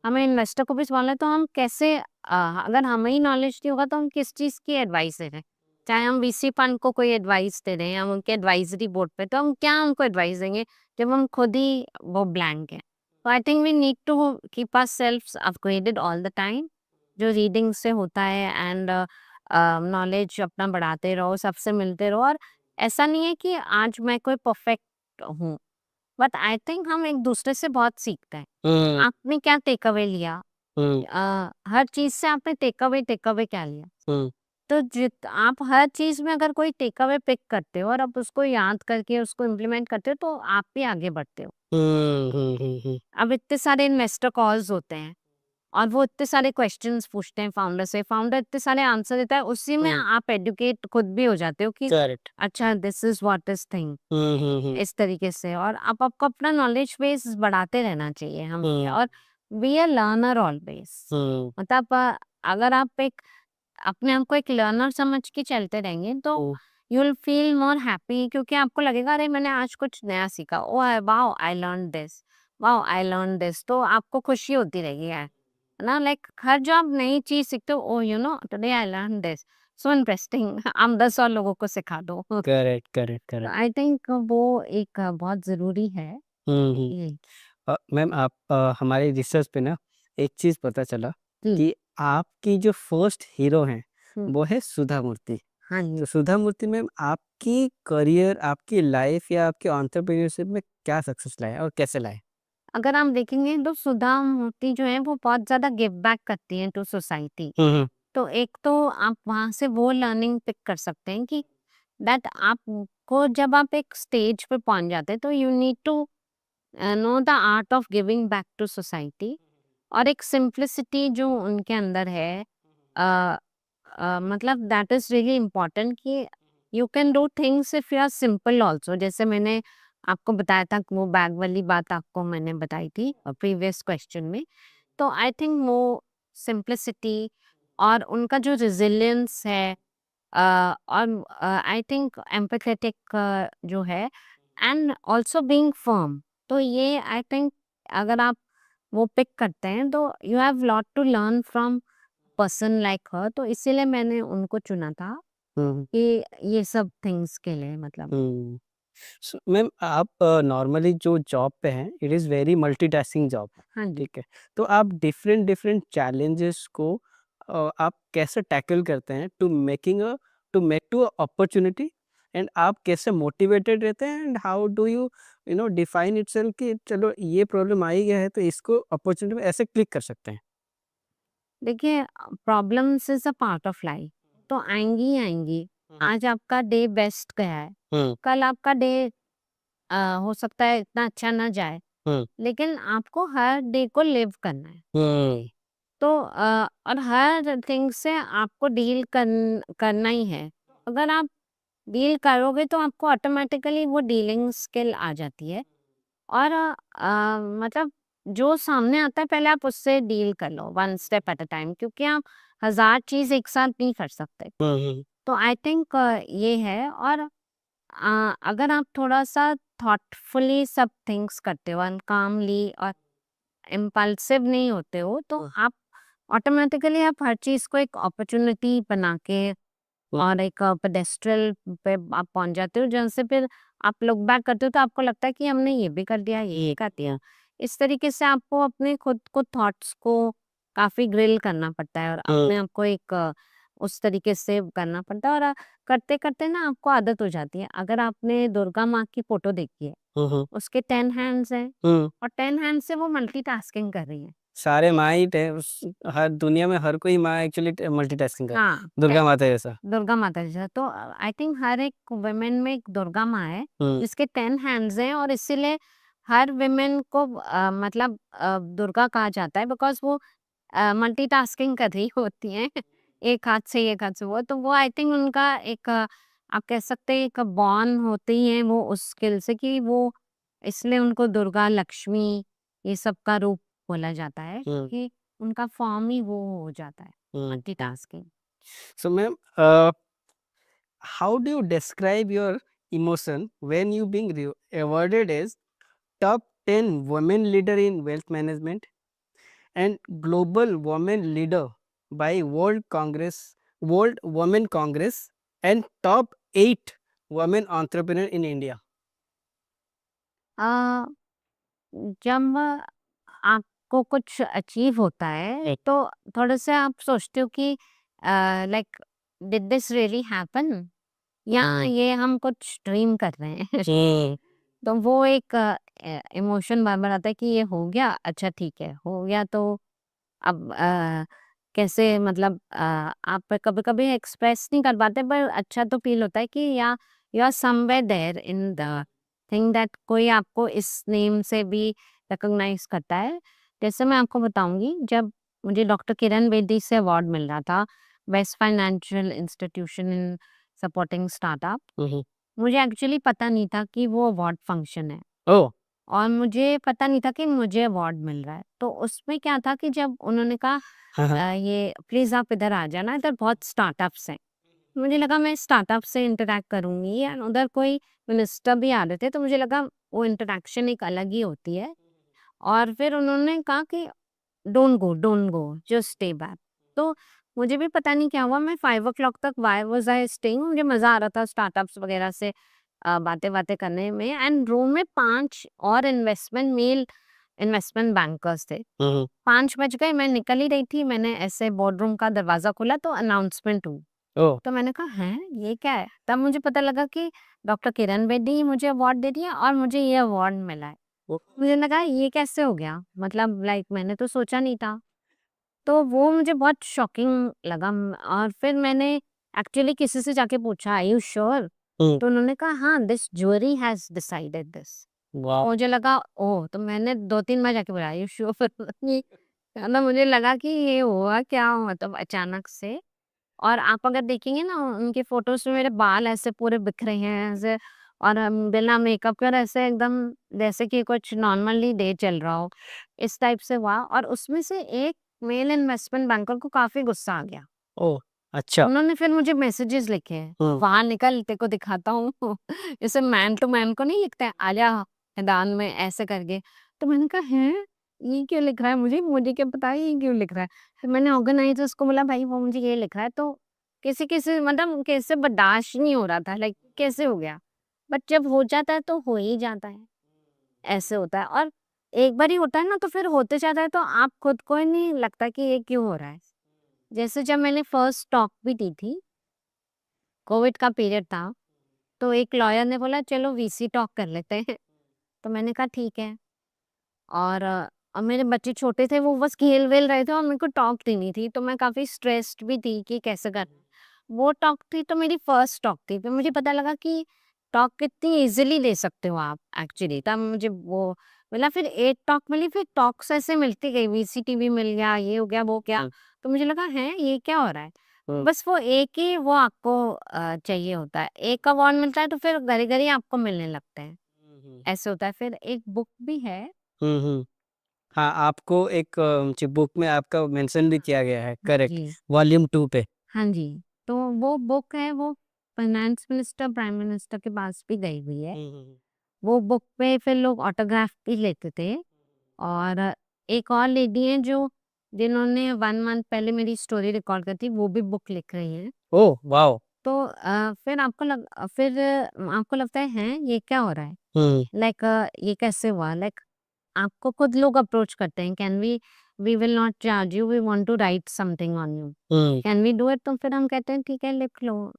हमें इन्वेस्टर को भी संभालना है तो हम कैसे अगर हमें ही नॉलेज नहीं होगा तो हम किस चीज़ की एडवाइस दे रहे हैं। चाहे हम वीसी फंड को कोई एडवाइस दे रहे हैं, हम उनके एडवाइजरी बोर्ड पे तो हम क्या उनको एडवाइस देंगे जब हम खुद ही वो ब्लैंक हैं। तो I think we need to keep ourselves upgraded all the time. जो रीडिंग से होता है एंड नॉलेज अपना बढ़ाते रहो, सबसे मिलते रहो और ऐसा नहीं है कि आज मैं कोई परफेक्ट हूँ, बट आई थिंक हम एक-दूसरे से बहुत सीखते हैं। हुँ, आपने क्या टेक अवे लिया? हुँ, हर चीज़ से आपने टेक अवे क्या लिया? हुँ। तो जित आप हर चीज़ में अगर कोई टेक अवे पिक करते हो और आप उसको याद करके उसको इम्प्लीमेंट करते हो तो आप भी आगे बढ़ते हो। हुँ, हुँ, हुँ, हुँ। अब इतने सारे इन्वेस्टर कॉल्स होते हैं और वो इतने सारे क्वेश्चंस पूछते हैं फाउंडर से, फाउंडर इतने सारे आंसर देता है, उसी में हुँ, आप एडुकेट खुद भी हो जाते हो कि करेक्ट। अच्छा this is what is thing. Hmm, hmm, hmm, इस तरीके से और आप आपको अपना नॉलेज बेस बढ़ाते रहना चाहिए हमें हुँ, और बी अ लर्नर ऑलवेज। हुँ, मतलब अगर आप एक अपने आप को एक लर्नर समझ के चलते रहेंगे तो hmm, you will feel more happy क्योंकि आपको लगेगा अरे मैंने आज कुछ नया सीखा oh wow I learn this wow I learn this तो आपको खुशी होती रहेगी यार है ना लाइक हर जो आप नई चीज सीखते हो oh you know today I learn this so interesting आप 10 और लोगों को सिखा दो। Correct, correct, correct. I think वो एक बहुत ज़रूरी है। हुँ, हुँ। ये मैम आप हमारे रिसर्च पे ना एक चीज़ पता चला जी। कि आपकी जो फर्स्ट हीरो हैं, हुँ, वो है सुधा मूर्ति। हाँ तो जी। सुधा मूर्ति मैम आपकी करियर, आपकी लाइफ़ या आपके एंटरप्रेन्योरशिप में क्या सक्सेस लाया और कैसे लाए? अगर आप देखेंगे तो सुधा मूर्ति जो है वो बहुत ज़्यादा गिव बैक करती हैं टू सोसाइटी। हुँ, हुँ। तो एक तो आप वहाँ से वो लर्निंग पिक कर सकते हैं कि दैट आपको जब आप एक स्टेज पे पहुँच जाते हैं तो you need to know the art of giving back to society और एक सिंप्लिसिटी जो उनके अंदर है मतलब दैट इज रियली इम्पोर्टेंट कि you can do things if you are simple also. जैसे मैंने आपको बताया था कि वो बैग वाली बात आपको मैंने बताई थी प्रीवियस क्वेश्चन में। तो आई थिंक वो सिंप्लिसिटी और उनका जो रेजिलियंस है, और आई थिंक एम्पैथेटिक जो है, एंड ऑल्सो बीइंग फर्म। तो ये आई थिंक अगर आप वो पिक करते हैं तो you have lot to learn from person like her. तो इसीलिए मैंने उनको चुना था हम्म कि ये सब थिंग्स के लिए मतलब। हम्म सो मैम आप नॉर्मली जो जॉब पे हैं it is very multitasking job, हाँ जी। ठीक है? तो आप डिफरेंट डिफरेंट चैलेंजेस को आप कैसे टैकल करते हैं to make to opportunity, and आप कैसे मोटिवेटेड रहते हैं, and how do you you know define itself कि चलो ये प्रॉब्लम आ ही गया है तो इसको अपॉर्चुनिटी में ऐसे क्लिक कर सकते हैं? देखिए, problems is a part of life, तो आएंगी ही आएंगी। हम्म आज आपका डे बेस्ट गया है, हम्म कल आपका डे हो सकता है इतना अच्छा ना जाए, हम्म लेकिन आपको हर डे को लिव करना है। हम्म तो और हर थिंग से आपको डील करना ही है। अगर आप डील करोगे तो आपको ऑटोमेटिकली वो डीलिंग स्किल आ जाती है। और मतलब जो सामने आता है पहले आप उससे डील कर लो one step at a time, क्योंकि आप हजार चीज एक साथ नहीं कर सकते। हम्म तो आई थिंक ये है। और अगर आप थोड़ा सा थॉटफुली सब थिंग्स करते हो एंड कामली और इम्पल्सिव नहीं होते हो, तो आप ऑटोमेटिकली आप हर चीज को एक अपॉर्चुनिटी बना के और एक पेडेस्ट्रल पे आप पहुंच जाते हो, जहाँ से फिर आप लुक बैक करते हो तो आपको लगता है कि हमने ये भी कर दिया, ये कर दिया। इस तरीके से आपको अपने खुद को थॉट्स को काफी ग्रिल करना पड़ता है और अपने आप को एक उस तरीके से करना पड़ता है। और करते करते ना आपको आदत हो जाती है। अगर आपने दुर्गा माँ की फोटो देखी है, हम्म उसके 10 हैंड्स हैं हम्म और 10 हैंड से वो मल्टीटास्किंग कर रही है। सारे माँ ही हर दुनिया में हर कोई माँ एक्चुअली मल्टीटास्किंग कर, हाँ, दुर्गा माता जैसा। दुर्गा माता जैसा। तो आई थिंक हर एक वुमेन में एक दुर्गा माँ है हम्म जिसके 10 हैंड्स हैं, और इसीलिए हर वुमेन को मतलब दुर्गा कहा जाता है, बिकॉज वो मल्टीटास्किंग कर रही होती हैं। एक हाथ से एक हाथ से वो आई थिंक उनका एक आप कह सकते हैं एक बॉर्न होते ही हैं वो उस स्किल से, कि वो इसलिए उनको दुर्गा लक्ष्मी ये सब का रूप बोला जाता है, हम्म कि उनका फॉर्म ही वो हो जाता है hmm multitasking. So ma'am how do you describe your emotion when you being awarded as top 10 women leader in wealth management and global women leader by World Women Congress, and top 8 women entrepreneur in India? आ, जब आपको कुछ achieve होता है तो थोड़े से आप सोचते हो कि like did this really happen, या ये हम कुछ ड्रीम कर रहे हैं। तो वो एक इमोशन बार बार आता है कि ये हो गया, अच्छा ठीक है हो गया। तो अब कैसे मतलब आप कभी कभी एक्सप्रेस नहीं कर पाते, पर अच्छा तो फील होता है कि या you are somewhere there in the thing that कोई आपको इस नेम से भी रिकॉग्नाइज करता है। जैसे मैं आपको बताऊंगी, जब मुझे डॉक्टर किरण बेदी से अवार्ड मिल रहा था, बेस्ट फाइनेंशियल इंस्टीट्यूशन इन सपोर्टिंग स्टार्टअप, Mm-hmm. मुझे एक्चुअली पता नहीं था कि वो अवार्ड फंक्शन है, Oh. और मुझे पता नहीं था कि मुझे अवार्ड मिल रहा है। तो उसमें क्या था कि जब उन्होंने कहा हाँ ये प्लीज आप इधर आ जाना, इधर बहुत स्टार्टअप्स हैं। मुझे लगा मैं स्टार्टअप से इंटरेक्ट करूंगी, एंड उधर कोई मिनिस्टर भी आ रहे थे, तो मुझे लगा वो इंटरेक्शन एक अलग ही होती है। और फिर उन्होंने कहा कि don't go just stay back. तो मुझे भी पता नहीं क्या हुआ, मैं 5 o'clock तक वाई वाज आई स्टेइंग, मुझे मजा आ रहा था स्टार्टअप्स वगैरह से बातें बातें करने में। एंड रूम में 5 और इन्वेस्टमेंट बैंकर्स थे। हम्म 5 बज गए, मैं निकल ही रही थी, मैंने ऐसे बोर्ड रूम का दरवाजा खोला तो अनाउंसमेंट हुई। Oh. तो मैंने कहा है ये क्या है, तब मुझे पता लगा कि डॉक्टर किरण बेदी मुझे अवार्ड दे दिया और मुझे ये अवार्ड मिला है। मुझे लगा ये कैसे हो गया, मतलब लाइक मैंने तो सोचा नहीं था। तो वो मुझे बहुत शॉकिंग लगा। और फिर मैंने एक्चुअली किसी से जाके पूछा आई यू श्योर, Mm. तो उन्होंने कहा हाँ this jury has decided this. Wow. मुझे लगा ओह, तो मैंने 2-3 बार जाके बोला आई यू श्योर। मतलब मुझे लगा कि ये हुआ क्या मतलब अचानक से। और आप अगर देखेंगे ना उनके फोटोज में मेरे बाल ऐसे पूरे बिखरे हैं ऐसे, और बिना मेकअप के और ऐसे एकदम जैसे कि कुछ नॉर्मली डे चल रहा हो, इस टाइप से हुआ। और उसमें से एक मेल इन्वेस्टमेंट बैंकर को काफी गुस्सा आ गया। ओह! अच्छा। उन्होंने फिर मुझे मैसेजेस लिखे, हुँ, वहां निकल तेरे को दिखाता हूँ जैसे मैन टू मैन को नहीं लिखते हैं आलिया मैदान में ऐसे करके। तो मैंने कहा है ये क्यों लिख रहा है, मुझे मुझे क्या पता है ये क्यों लिख रहा है। फिर मैंने ऑर्गेनाइजर्स को बोला भाई वो मुझे ये लिख रहा है, तो किसी किसी मतलब कैसे बर्दाश्त नहीं हो रहा था, लाइक कैसे हो गया। बट जब हो जाता है तो हो ही जाता है, ऐसे होता है। और एक बार ही होता है ना तो फिर होते जाता है, तो आप खुद को ही नहीं लगता कि ये क्यों हो रहा है। जैसे जब मैंने फर्स्ट टॉक भी दी थी, कोविड का पीरियड था, तो एक लॉयर ने बोला चलो वीसी टॉक कर लेते हैं। तो मैंने कहा ठीक है। और मेरे बच्चे छोटे थे, वो बस खेल-वेल रहे थे और मेरे को टॉक देनी थी, तो मैं काफ़ी स्ट्रेस्ड भी थी कि कैसे करना है। वो टॉक थी तो मेरी फर्स्ट टॉक थी, फिर मुझे पता लगा कि टॉक कितनी ईज़िली ले सकते हो आप एक्चुअली, तब मुझे वो मिला। फिर एक टॉक मिली, फिर टॉक्स ऐसे मिलती गई, वीसीटीवी मिल गया, ये हो गया, वो हो गया। हुँ, तो मुझे लगा हैं ये क्या हो रहा है? हुँ, बस वो एक ही वो आपको चाहिए होता है। एक अवार्ड मिलता है तो फिर घड़ी-घड़ी आपको मिलने लगते हैं, हुँ, हुँ, ऐसे होता है। फिर एक बुक भी है। हुँ, हुँ। हाँ, आपको एक जी बुक में आपका मेंशन भी किया गया है, करेक्ट, जी। वॉल्यूम 2 पे। हाँ जी, तो वो बुक है, वो फाइनेंस मिनिस्टर, प्राइम मिनिस्टर के पास भी गई हुई है। हुँ, हुँ, हुँ। वो बुक पे फिर लोग ऑटोग्राफ भी लेते थे। और एक और लेडी हैं जो जिन्होंने 1 मंथ पहले मेरी स्टोरी रिकॉर्ड करी थी, वो भी बुक लिख रही हैं। ओह, वॉव! तो फिर आपको लगता है हैं ये क्या हो रहा है? हुँ, लाइक ये कैसे हुआ? लाइक आपको खुद लोग अप्रोच करते हैं, can we will not charge you, we want to write something on you, hmm, can we do it? तो फिर हम कहते हैं ठीक है लिख लो।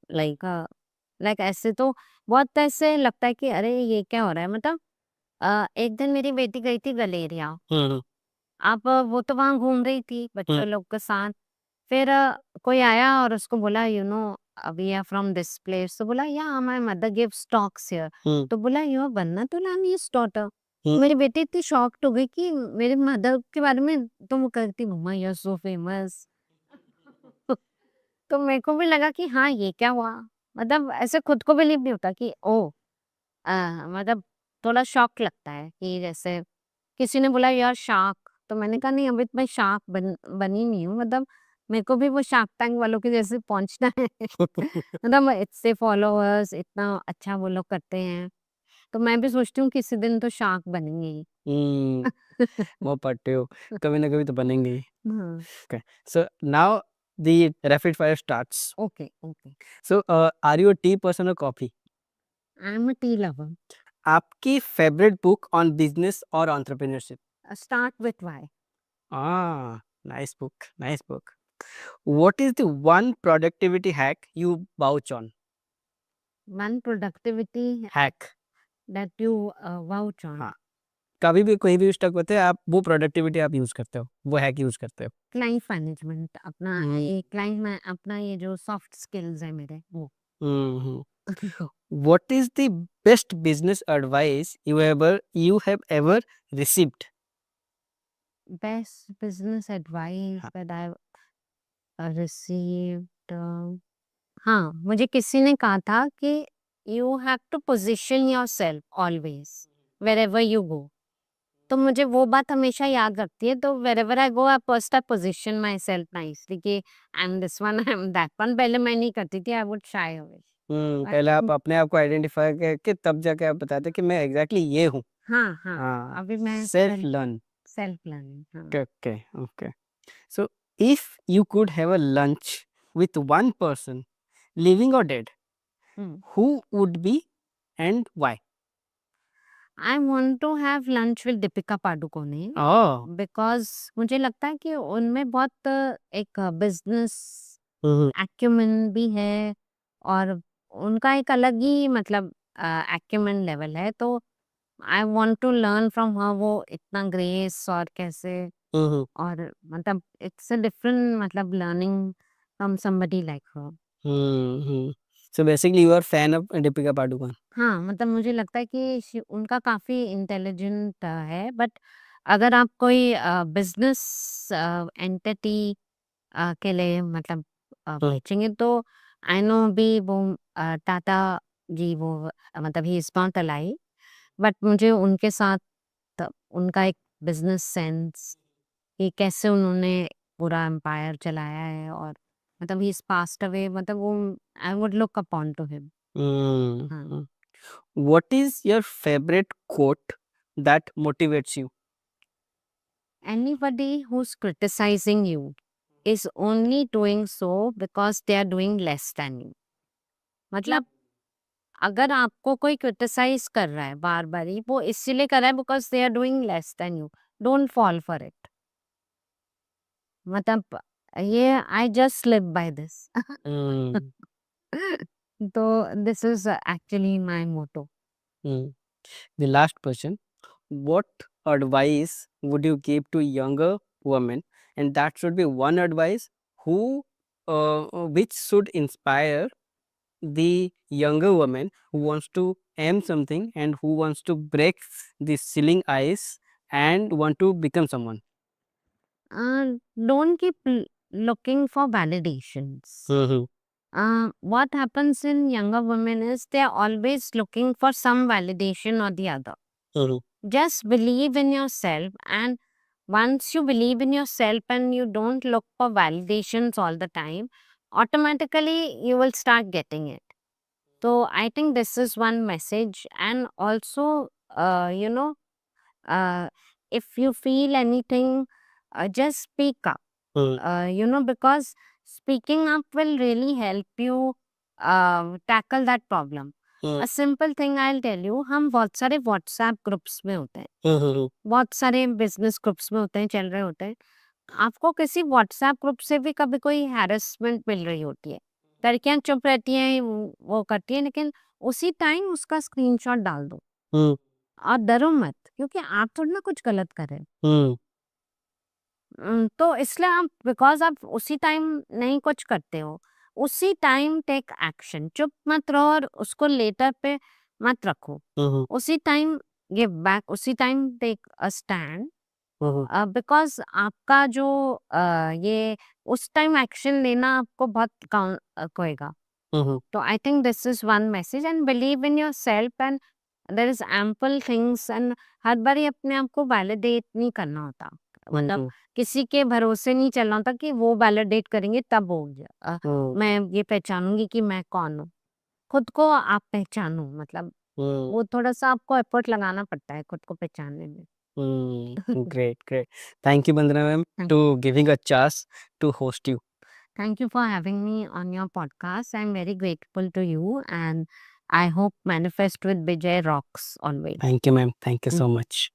लाइक ऐसे तो बहुत ऐसे लगता है कि अरे ये क्या हो रहा है। मतलब एक दिन मेरी बेटी गई थी गलेरिया। हुँ, हुँ, अब वो तो वहाँ घूम रही थी हुँ, बच्चों लोग के साथ। फिर कोई आया और उसको बोला you know we are from this place. तो बोला yeah my mother gives talks here. हुँ, तो बोला यू आर वन्नातुलानी's डॉटर। हुँ, मेरी बेटी इतनी शॉक्ड हो गई कि मेरे मदर के बारे में, तो वो कहती मम्मा यू आर सो फेमस। तो मेरे को भी लगा कि हाँ, ये क्या हुआ? मतलब ऐसे खुद को बिलीव नहीं होता कि ओह! मतलब थोड़ा शॉक लगता है कि जैसे किसी ने बोला यू आर शार्क, तो मैंने कहा नहीं अभी तो मैं शार्क बनी नहीं हूँ। मतलब मेरे को भी वो शार्क टैंक वालों के जैसे पहुँचना है। मतलब इतने फॉलोअर्स, इतना अच्छा वो लोग करते हैं, तो मैं भी सोचती हूँ किसी दिन तो शार्क बनेंगे ही। हुँ, वो पढ़ते हो, कभी ना कभी तो बनेंगे ही। हाँ, Okay, so now the rapid fire starts. Okay, okay. So, are you a tea person or coffee? I am a tea lover. आपकी फेवरेट बुक ऑन बिजनेस और entrepreneurship? Start with why. Nice book, nice book. What is the one productivity hack you vouch on? One productivity Hack. That you vouch on. हाँ, कभी भी कहीं भी stuck होते हैं आप, वो प्रोडक्टिविटी आप यूज करते हो, वो हैक यूज करते हो। क्लाइंट मैनेजमेंट अपना, हम्म, ये क्लाइंट में अपना ये जो सॉफ्ट स्किल्स है मेरे वो। हम्म। What is the best business advice you have ever received? Best business advice हाँ, दैट आई रिसीव्ड, हाँ, मुझे किसी ने कहा था कि you have to position yourself always wherever you go. तो मुझे वो बात हमेशा याद रखती है, तो wherever I go I first I position myself nicely कि I am this one, I am that one. पहले मैं नहीं करती थी, आई वुड शाय अवे। पहले आप अपने आप को आइडेंटिफाई करके तब जाके आप बताते कि मैं एग्जैक्टली ये हूँ। हाँ, हाँ, हाँ, अभी मैं सेल्फ लर्न। सेल्फ लर्निंग, हाँ। Okay, okay. So, if you could have a lunch with one person, living or dead, hmm. who would be and why? I want to have lunch with Deepika Padukone Oh, because मुझे लगता है कि उनमें बहुत एक business mhm, acumen भी है, और उनका एक अलग ही मतलब एक्यूमेन लेवल है। तो I want to learn from her, वो इतना ग्रेस और कैसे, mhm, और मतलब इट्स अ डिफरेंट मतलब learning from somebody like her. mhm. So basically, you are fan of Deepika Padukone. हाँ, मतलब मुझे लगता है कि उनका काफ़ी इंटेलिजेंट है। बट अगर आप कोई बिज़नेस एंटिटी के लिए मतलब बेचेंगे। तो आई नो अभी वो टाटा जी वो मतलब he is not alive, but मुझे उनके साथ उनका एक बिजनेस सेंस कि कैसे उन्होंने पूरा एम्पायर चलाया है, और मतलब ही इज पास्ड अवे, मतलब वो I would look upon two him. हाँ। Mm. What is your favorite quote that motivates you? Anybody who's criticizing you is only doing so because they are doing less than you. मतलब अगर आपको कोई criticise कर रहा है बार बार ही, वो इसीलिए कर रहा है because they are doing less than you. Don't fall for it. मतलब ये I just live by this. Mm. तो this is actually my motto. Mm. The last question. What advice would you give to younger women? And that should be one advice who, which should inspire the younger woman who wants to aim something and who wants to break the ceiling ice and want to become someone. Don't keep looking for validations. Mm-hmm. What happens in younger women is they are always looking for some validation or the other. Mm-hmm. Just believe in yourself, and once you believe in yourself and you don't look for validations all the time, automatically you will start getting it. So I think this is one message. And also, uh, if you feel anything, just speak up. Because speaking up will really help you tackle that problem. Mm-hmm. A simple thing I'll tell you, हम बहुत सारे WhatsApp groups में होते हैं, Mm-hmm. बहुत सारे business groups में होते हैं, चल रहे होते हैं। आपको किसी व्हाट्सएप ग्रुप से भी कभी कोई हैरेसमेंट मिल रही होती है, लड़कियां चुप रहती हैं, वो करती हैं, लेकिन उसी टाइम उसका स्क्रीनशॉट डाल दो Mm-hmm. और डरो मत, क्योंकि आप थोड़ी ना कुछ गलत कर रहे हो। Mm-hmm. तो इसलिए आप, बिकॉज आप उसी टाइम नहीं कुछ करते हो, उसी टाइम टेक एक्शन। चुप मत रहो और उसको लेटर पे मत रखो। Mm-hmm. उसी टाइम गिव बैक, उसी time take a stand. Mm-hmm. Because आपका जो ये उस टाइम एक्शन लेना आपको बहुत होएगा। Mm-hmm. तो I think this is one message, and believe in yourself, and there is ample things, and हर बार ही अपने आप को वैलिडेट नहीं करना होता। मतलब Mm-hmm. किसी के भरोसे नहीं चलना होता कि वो वैलिडेट करेंगे तब हो गया। Mm-hmm. मैं ये पहचानूंगी कि मैं कौन हूँ। खुद को आप पहचानो, मतलब वो थोड़ा सा आपको एफर्ट लगाना पड़ता है खुद को पहचानने में। Great, great. Thank you, Bandana ma'am, Thank to giving a chance to host you. Thank you for having me on your podcast. I'm very grateful to you, and I hope Manifest with Bijay rocks always. Thank you, ma'am. Thank you so much.